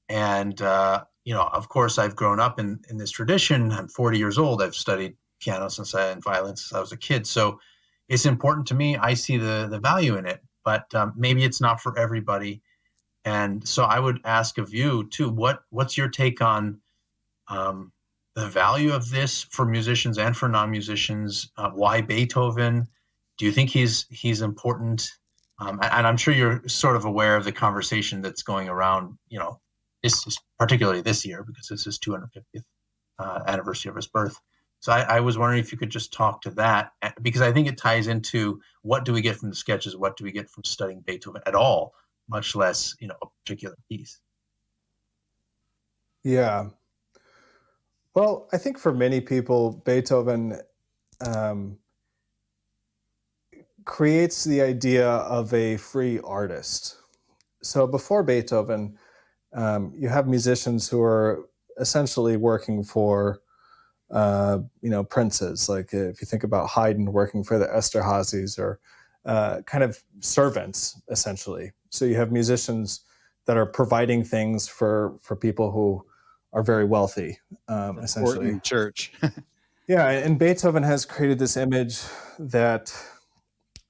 C: And, of course, I've grown up in this tradition. I'm 40 years old. I've studied piano and violin since I was a kid. So it's important to me. I see the value in it, but maybe it's not for everybody. And so I would ask of you, too, what's your take on the value of this for musicians and for non-musicians? Why Beethoven? Do you think he's important? And I'm sure you're sort of aware of the conversation that's going around, this is particularly this year because this is 250th anniversary of his birth. So I was wondering if you could just talk to that, because I think it ties into what do we get from the sketches? What do we get from studying Beethoven at all, much less, a particular piece?
A: Yeah. Well, I think for many people, Beethoven creates the idea of a free artist. So before Beethoven, you have musicians who are essentially working for, princes. Like if you think about Haydn working for the Esterházys, or kind of servants, essentially. So you have musicians that are providing things for people who are very wealthy, essentially.
B: Church.
A: Yeah, and Beethoven has created this image that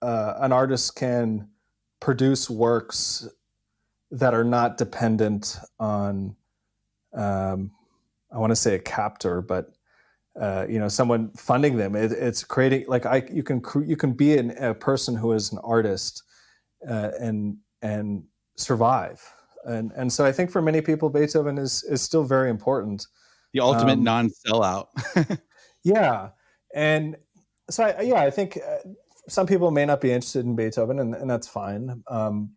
A: an artist can produce works that are not dependent on, I want to say a captor, but someone funding them. It's creating you can be a person who is an artist and survive. And so I think for many people, Beethoven is still very important.
B: The ultimate non-sellout.
A: Yeah. And so I think some people may not be interested in Beethoven, and that's fine.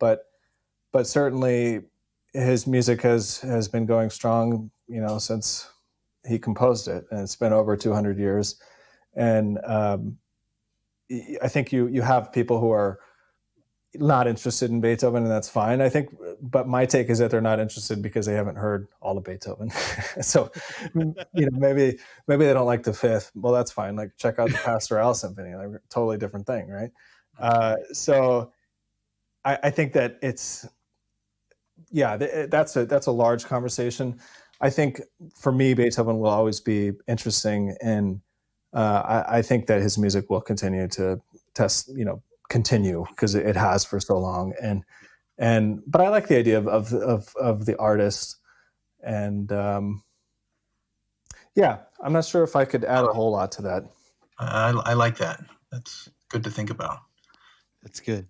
A: But certainly his music has been going strong, since he composed it, and it's been over 200 years. And I think you have people who are not interested in Beethoven, and that's fine, I think. But my take is that they're not interested because they haven't heard all of Beethoven. So, maybe they don't like the Fifth. Well, that's fine. Like, check out the Pastoral Symphony. Like, totally different thing, right? So, I think that it's, that's a large conversation. I think for me, Beethoven will always be interesting, and I think that his music will continue to continue because it has for so long. But I like the idea of the artist. And yeah, I'm not sure if I could add a whole lot to that.
C: I like that. That's good to think about.
B: That's good.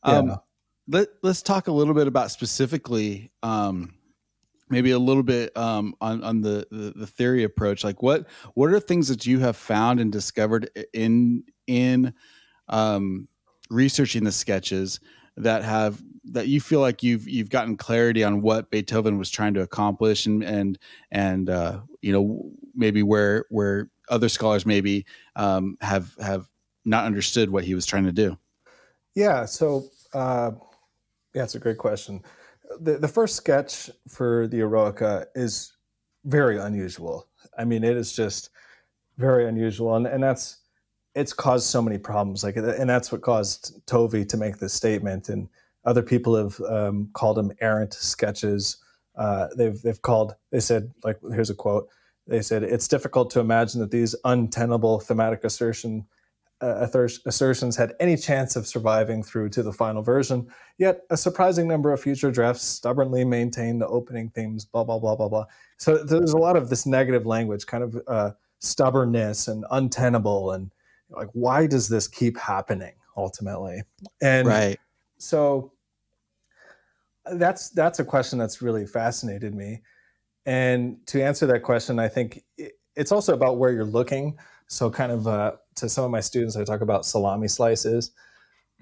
A: Yeah.
B: Let's talk a little bit about specifically, maybe a little bit on the theory approach. Like what are things that you have found and discovered in researching the sketches that you feel like you've gotten clarity on what Beethoven was trying to accomplish, and maybe where other scholars maybe have not understood what he was trying to do.
A: Yeah. So yeah, it's a great question. The first sketch for the Eroica is very unusual. I mean, it is just very unusual, and it's caused so many problems. And that's what caused Tovey to make this statement. And other people have called them errant sketches. They said, like, here's a quote. They said, "It's difficult to imagine that these untenable thematic assertions had any chance of surviving through to the final version. Yet a surprising number of future drafts stubbornly maintain the opening themes, blah, blah, blah, blah, blah." So there's a lot of this negative language, kind of stubbornness and untenable. And like, why does this keep happening ultimately? And
B: right.
A: So that's a question that's really fascinated me. And to answer that question, I think it's also about where you're looking. So kind of to some of my students, I talk about salami slices.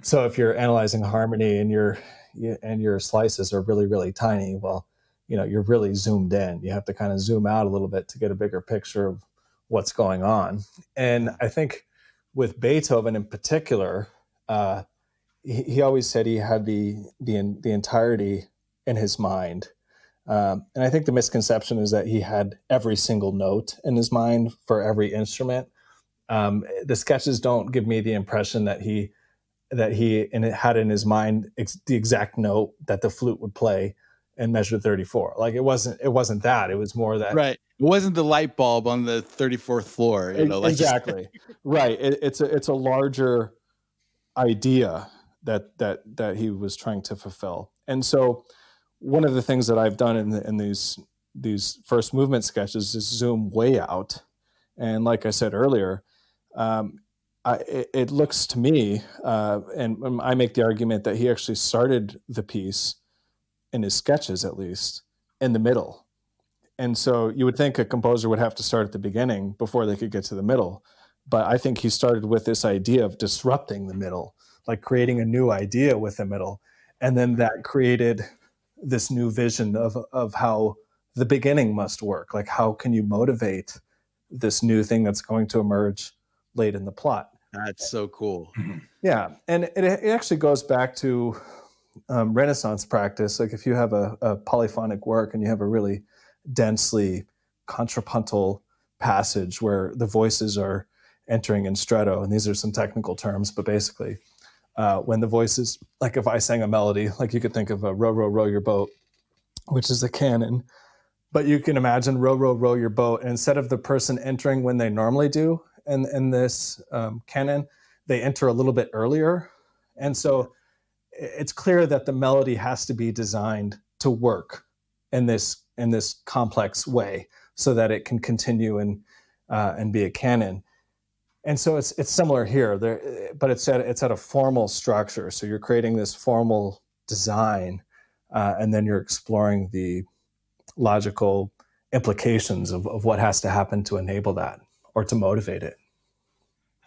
A: So if you're analyzing harmony and your slices are really, really tiny, well, you're really zoomed in. You have to kind of zoom out a little bit to get a bigger picture of what's going on. And I think with Beethoven in particular, he always said he had the entirety in his mind. And I think the misconception is that he had every single note in his mind for every instrument. The sketches don't give me the impression that he had in his mind the exact note that the flute would play in measure 34. Like it wasn't that. It was more that,
B: right. It wasn't the light bulb on the 34th floor.
A: Exactly. Right. It's a larger idea that he was trying to fulfill. And so one of the things that I've done in these first movement sketches is zoom way out. And like I said earlier, it looks to me, and I make the argument that he actually started the piece, in his sketches at least, in the middle. And so you would think a composer would have to start at the beginning before they could get to the middle. But I think he started with this idea of disrupting the middle, like creating a new idea with the middle. And then that created this new vision of how the beginning must work. Like, how can you motivate this new thing that's going to emerge late in the plot?
B: That's so cool.
A: Yeah. And it actually goes back to Renaissance practice. Like if you have a polyphonic work and you have a really densely contrapuntal passage where the voices are entering in stretto, and these are some technical terms, but basically when the voices, like if I sang a melody, like you could think of a row, row, row your boat, which is a canon, but you can imagine row, row, row your boat. And instead of the person entering when they normally do in this canon, they enter a little bit earlier. And so it's clear that the melody has to be designed to work in this complex way so that it can continue and be a canon. And so it's similar here, but it's at a formal structure. So you're creating this formal design, and then you're exploring the logical implications of what has to happen to enable that or to motivate it.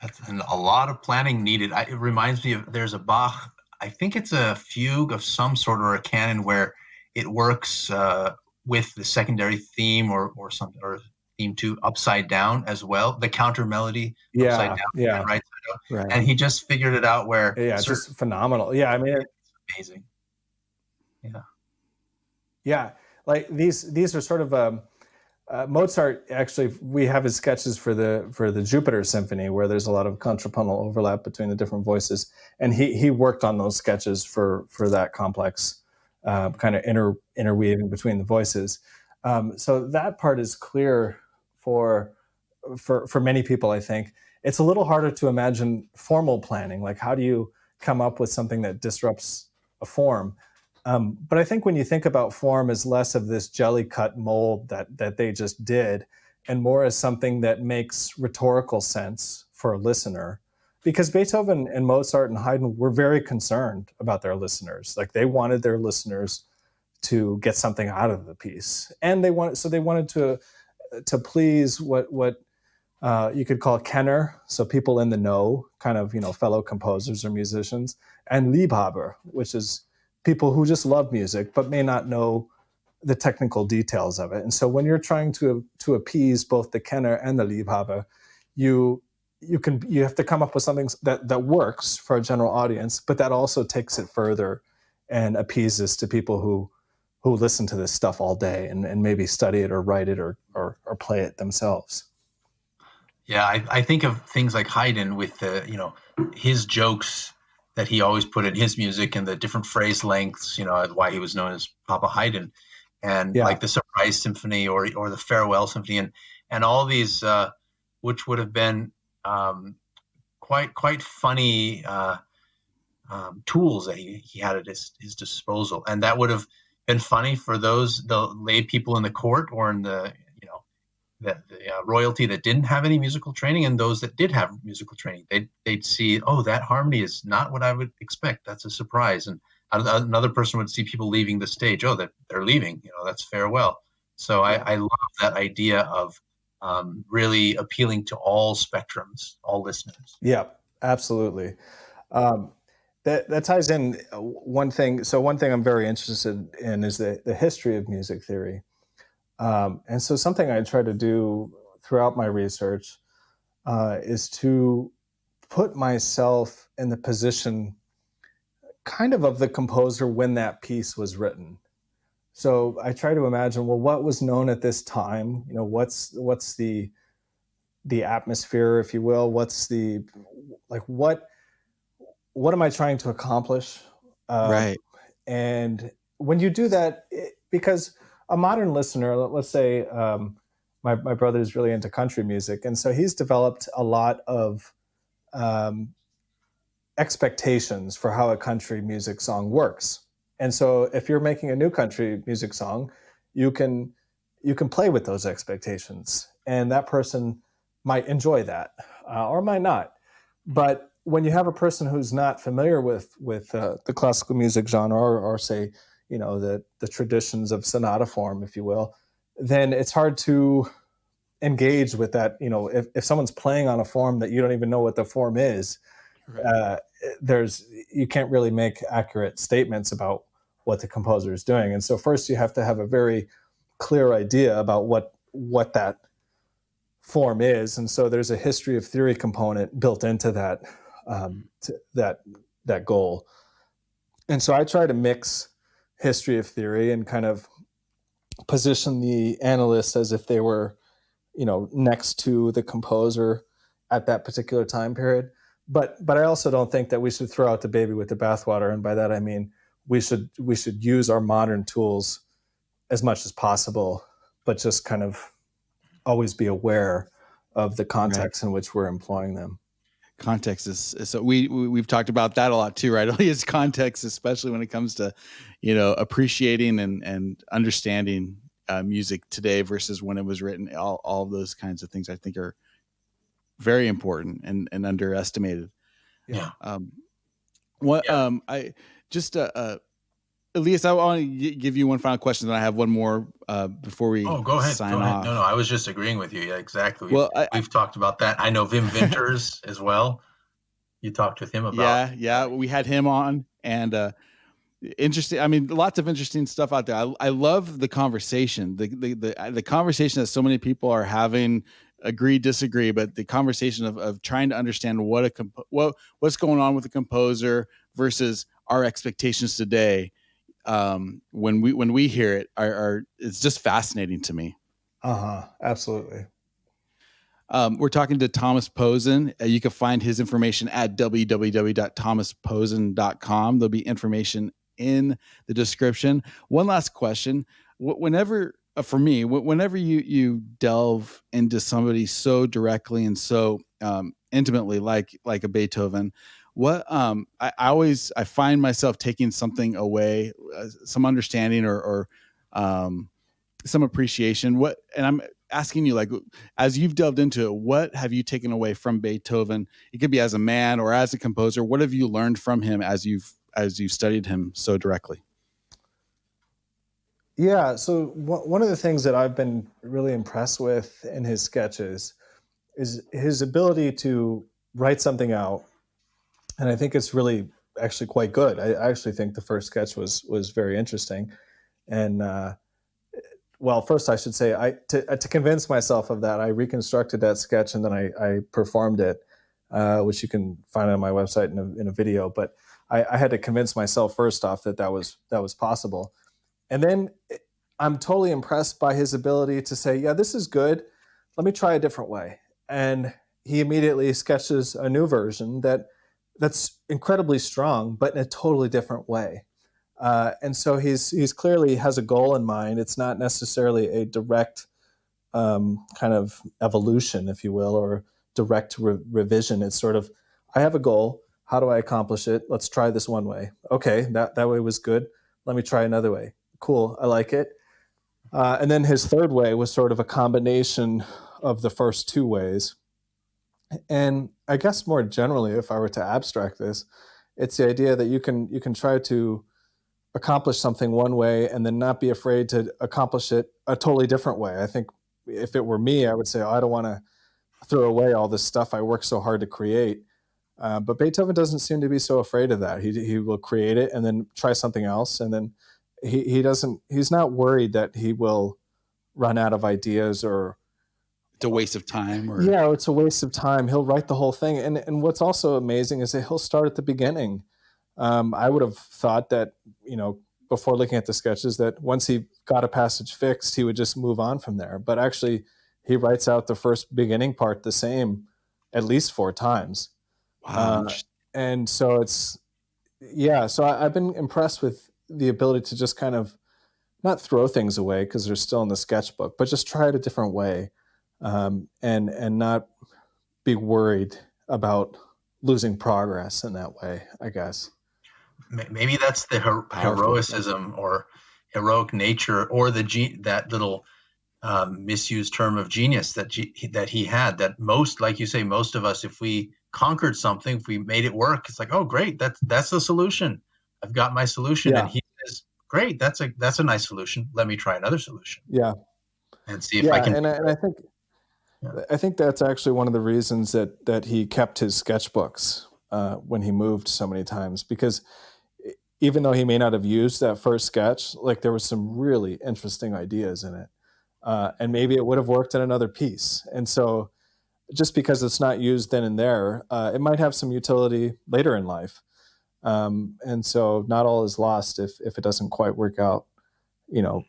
C: That's a lot of planning needed. It reminds me of, there's a Bach, I think it's a fugue of some sort or a canon where it works with the secondary theme or something, or theme 2 upside down as well, the counter melody upside down and right side up.
A: Right.
C: And he just figured it out where
A: just phenomenal. Yeah, I mean,
C: it's amazing.
A: Yeah, like these are sort of Mozart. Actually, we have his sketches for the Jupiter Symphony where there's a lot of contrapuntal overlap between the different voices, and he worked on those sketches for that complex kind of interweaving between the voices. So that part is clear for many people. I think it's a little harder to imagine formal planning. Like, how do you come up with something that disrupts a form? But I think when you think about form as less of this jelly cut mold that they just did, and more as something that makes rhetorical sense for a listener, because Beethoven and Mozart and Haydn were very concerned about their listeners. Like they wanted their listeners to get something out of the piece, and they wanted to please what you could call Kenner, so people in the know, kind of, fellow composers or musicians, and Liebhaber, which is people who just love music but may not know the technical details of it. And so when you're trying to appease both the Kenner and the Liebhaber, you you have to come up with something that works for a general audience, but that also takes it further and appeases to people who listen to this stuff all day and maybe study it or write it or play it themselves.
C: Yeah, I think of things like Haydn with the, his jokes that he always put in his music and the different phrase lengths, why he was known as Papa Haydn, and
A: Yeah.
C: like the Surprise Symphony or the Farewell Symphony, and all these, which would have been quite funny tools that he had at his disposal, and that would have been funny for the lay people in the court or in the the royalty that didn't have any musical training, and those that did have musical training, they'd see, oh, that harmony is not what I would expect. That's a surprise. And another person would see people leaving the stage. Oh, they're leaving. That's farewell. So
A: Yeah.
C: I love that idea of really appealing to all spectrums, all listeners.
A: Yeah, absolutely. That ties in one thing. So one thing I'm very interested in is the history of music theory. And so something I try to do throughout my research is to put myself in the position kind of the composer when that piece was written. So I try to imagine, well, what was known at this time? What's the atmosphere, if you will? What's the what am I trying to accomplish?
B: Right.
A: And when you do that, because a modern listener, let's say my brother is really into country music, and so he's developed a lot of expectations for how a country music song works. And so if you're making a new country music song, you can play with those expectations, and that person might enjoy that or might not. But when you have a person who's not familiar with the classical music genre or say, the traditions of sonata form, if you will, then it's hard to engage with that. If someone's playing on a form that you don't even know what the form is,
B: Right.
A: You can't really make accurate statements about what the composer is doing. And so first you have to have a very clear idea about what that form is. And so there's a history of theory component built into that that goal. And so I try to mix history of theory and kind of position the analysts as if they were, next to the composer at that particular time period. But I also don't think that we should throw out the baby with the bathwater. And by that I mean we should use our modern tools as much as possible, but just kind of always be aware of the context in which we're employing them.
B: Context is so we've talked about that a lot too, right? It's context, especially when it comes to appreciating and understanding music today versus when it was written. All of those kinds of things I think are very important and underestimated.
C: Yeah.
B: I just Elias, I want to give you one final question, then I have one more before we
C: go ahead.
B: sign
C: Go ahead.
B: off.
C: No, I was just agreeing with you. Yeah, exactly. We've talked about that. I know Wim Winters as well. You talked with him about.
B: Yeah, we had him on, and interesting. I mean, lots of interesting stuff out there. I love the conversation, the conversation that so many people are having. Agree, disagree, but the conversation of trying to understand what's going on with the composer versus our expectations today. When we hear it, it's just fascinating to me.
A: Absolutely.
B: We're talking to Thomas Posen. You can find his information at www.thomasposen.com. There'll be information in the description. One last question. Whenever you delve into somebody so directly and so intimately like a Beethoven, what I find myself taking something away, some understanding or some appreciation. And I'm asking you, like, as you've delved into it, what have you taken away from Beethoven? It could be as a man or as a composer. What have you learned from him as you've studied him so directly?
A: Yeah, so one of the things that I've been really impressed with in his sketches is his ability to write something out, and I think it's really actually quite good. I actually think the first sketch was very interesting, and well, first I should say to convince myself of that, I reconstructed that sketch and then I performed it, which you can find on my website in a video. But I had to convince myself first off that that was possible, and then I'm totally impressed by his ability to say, yeah, this is good. Let me try a different way. And he immediately sketches a new version that's incredibly strong, but in a totally different way. And so he's clearly has a goal in mind. It's not necessarily a direct kind of evolution, if you will, or direct revision. It's sort of, I have a goal. How do I accomplish it? Let's try this one way. Okay, that way was good. Let me try another way. Cool, I like it. And then his third way was sort of a combination of the first two ways. And I guess more generally, if I were to abstract this, it's the idea that you can try to accomplish something one way and then not be afraid to accomplish it a totally different way. I think if it were me, I would say, oh, I don't want to throw away all this stuff I worked so hard to create. But Beethoven doesn't seem to be so afraid of that. He will create it and then try something else, and then he's not worried that he will run out of ideas or
B: It's a waste of time, or
A: yeah, it's a waste of time. He'll write the whole thing, and what's also amazing is that he'll start at the beginning. I would have thought that, before looking at the sketches, that once he got a passage fixed, he would just move on from there. But actually, he writes out the first beginning part the same at least 4 times.
B: wow,
A: And so yeah, so I've been impressed with the ability to just kind of not throw things away because they're still in the sketchbook, but just try it a different way, and not be worried about losing progress in that way, I guess.
C: Maybe that's the
B: powerful.
C: heroicism or heroic nature, or that little misused term of genius that he had. That most, like you say, most of us, if we conquered something, if we made it work, it's like, oh, great, that's the solution. I've got my solution, and
A: Yeah,
C: he says, great, that's a nice solution. Let me try another solution
A: yeah,
C: and see if I
A: yeah,
C: can.
A: and
C: Yeah.
A: I think that's actually one of the reasons that he kept his sketchbooks when he moved so many times, because even though he may not have used that first sketch, like there was some really interesting ideas in it, and maybe it would have worked in another piece. And so, just because it's not used then and there, it might have some utility later in life. And so, not all is lost if it doesn't quite work out, you know,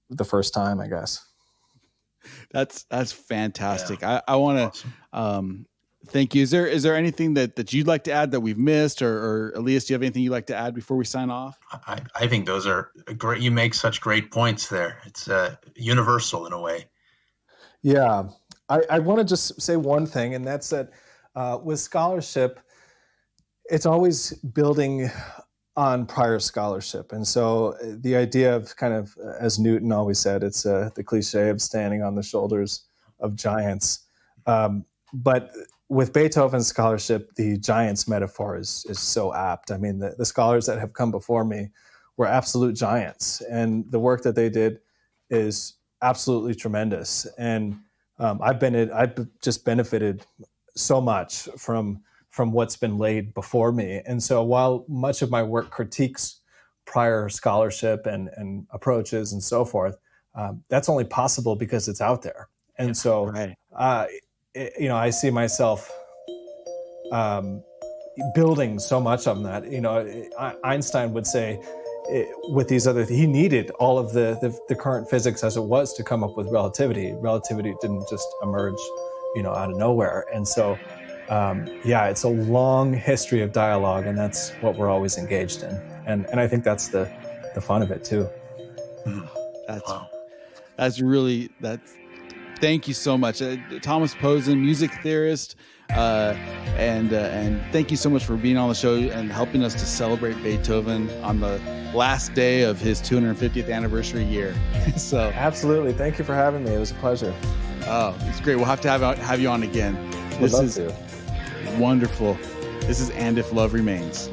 A: the first time, I guess.
B: That's
C: Yeah,
B: fantastic. I want to
C: awesome.
B: thank you. Is there anything that you'd like to add that we've missed, or Elias, do you have anything you'd like to add before we sign off?
C: I think those are great. You make such great points there. It's universal in a way.
A: Yeah, I want to just say one thing, and that's that with scholarship, it's always building on prior scholarship. And so the idea of kind of, as Newton always said, it's the cliche of standing on the shoulders of giants. But with Beethoven's scholarship, the giants metaphor is so apt. I mean, the scholars that have come before me were absolute giants, and the work that they did is absolutely tremendous. And I've just benefited so much from what's been laid before me. And so while much of my work critiques prior scholarship and approaches and so forth, that's only possible because it's out there.
C: Yeah.
A: And so,
B: Right.
A: I see myself um, building so much on that. Einstein would say, with these other, he needed all of the current physics as it was to come up with relativity. Relativity didn't just emerge, out of nowhere. And so, yeah, it's a long history of dialogue, and that's what we're always engaged in. And I think that's the fun of it too.
C: Mm.
B: That's
C: Wow.
B: that's really that's Thank you so much. Thomas Posen, music theorist, And thank you so much for being on the show and helping us to celebrate Beethoven on the last day of his 250th anniversary year. So
A: Absolutely. Thank you for having me. It was a pleasure.
B: oh, it's great. We'll have to have you on again.
A: Would
B: This
A: love
B: is
A: to.
B: wonderful. This is And If Love Remains.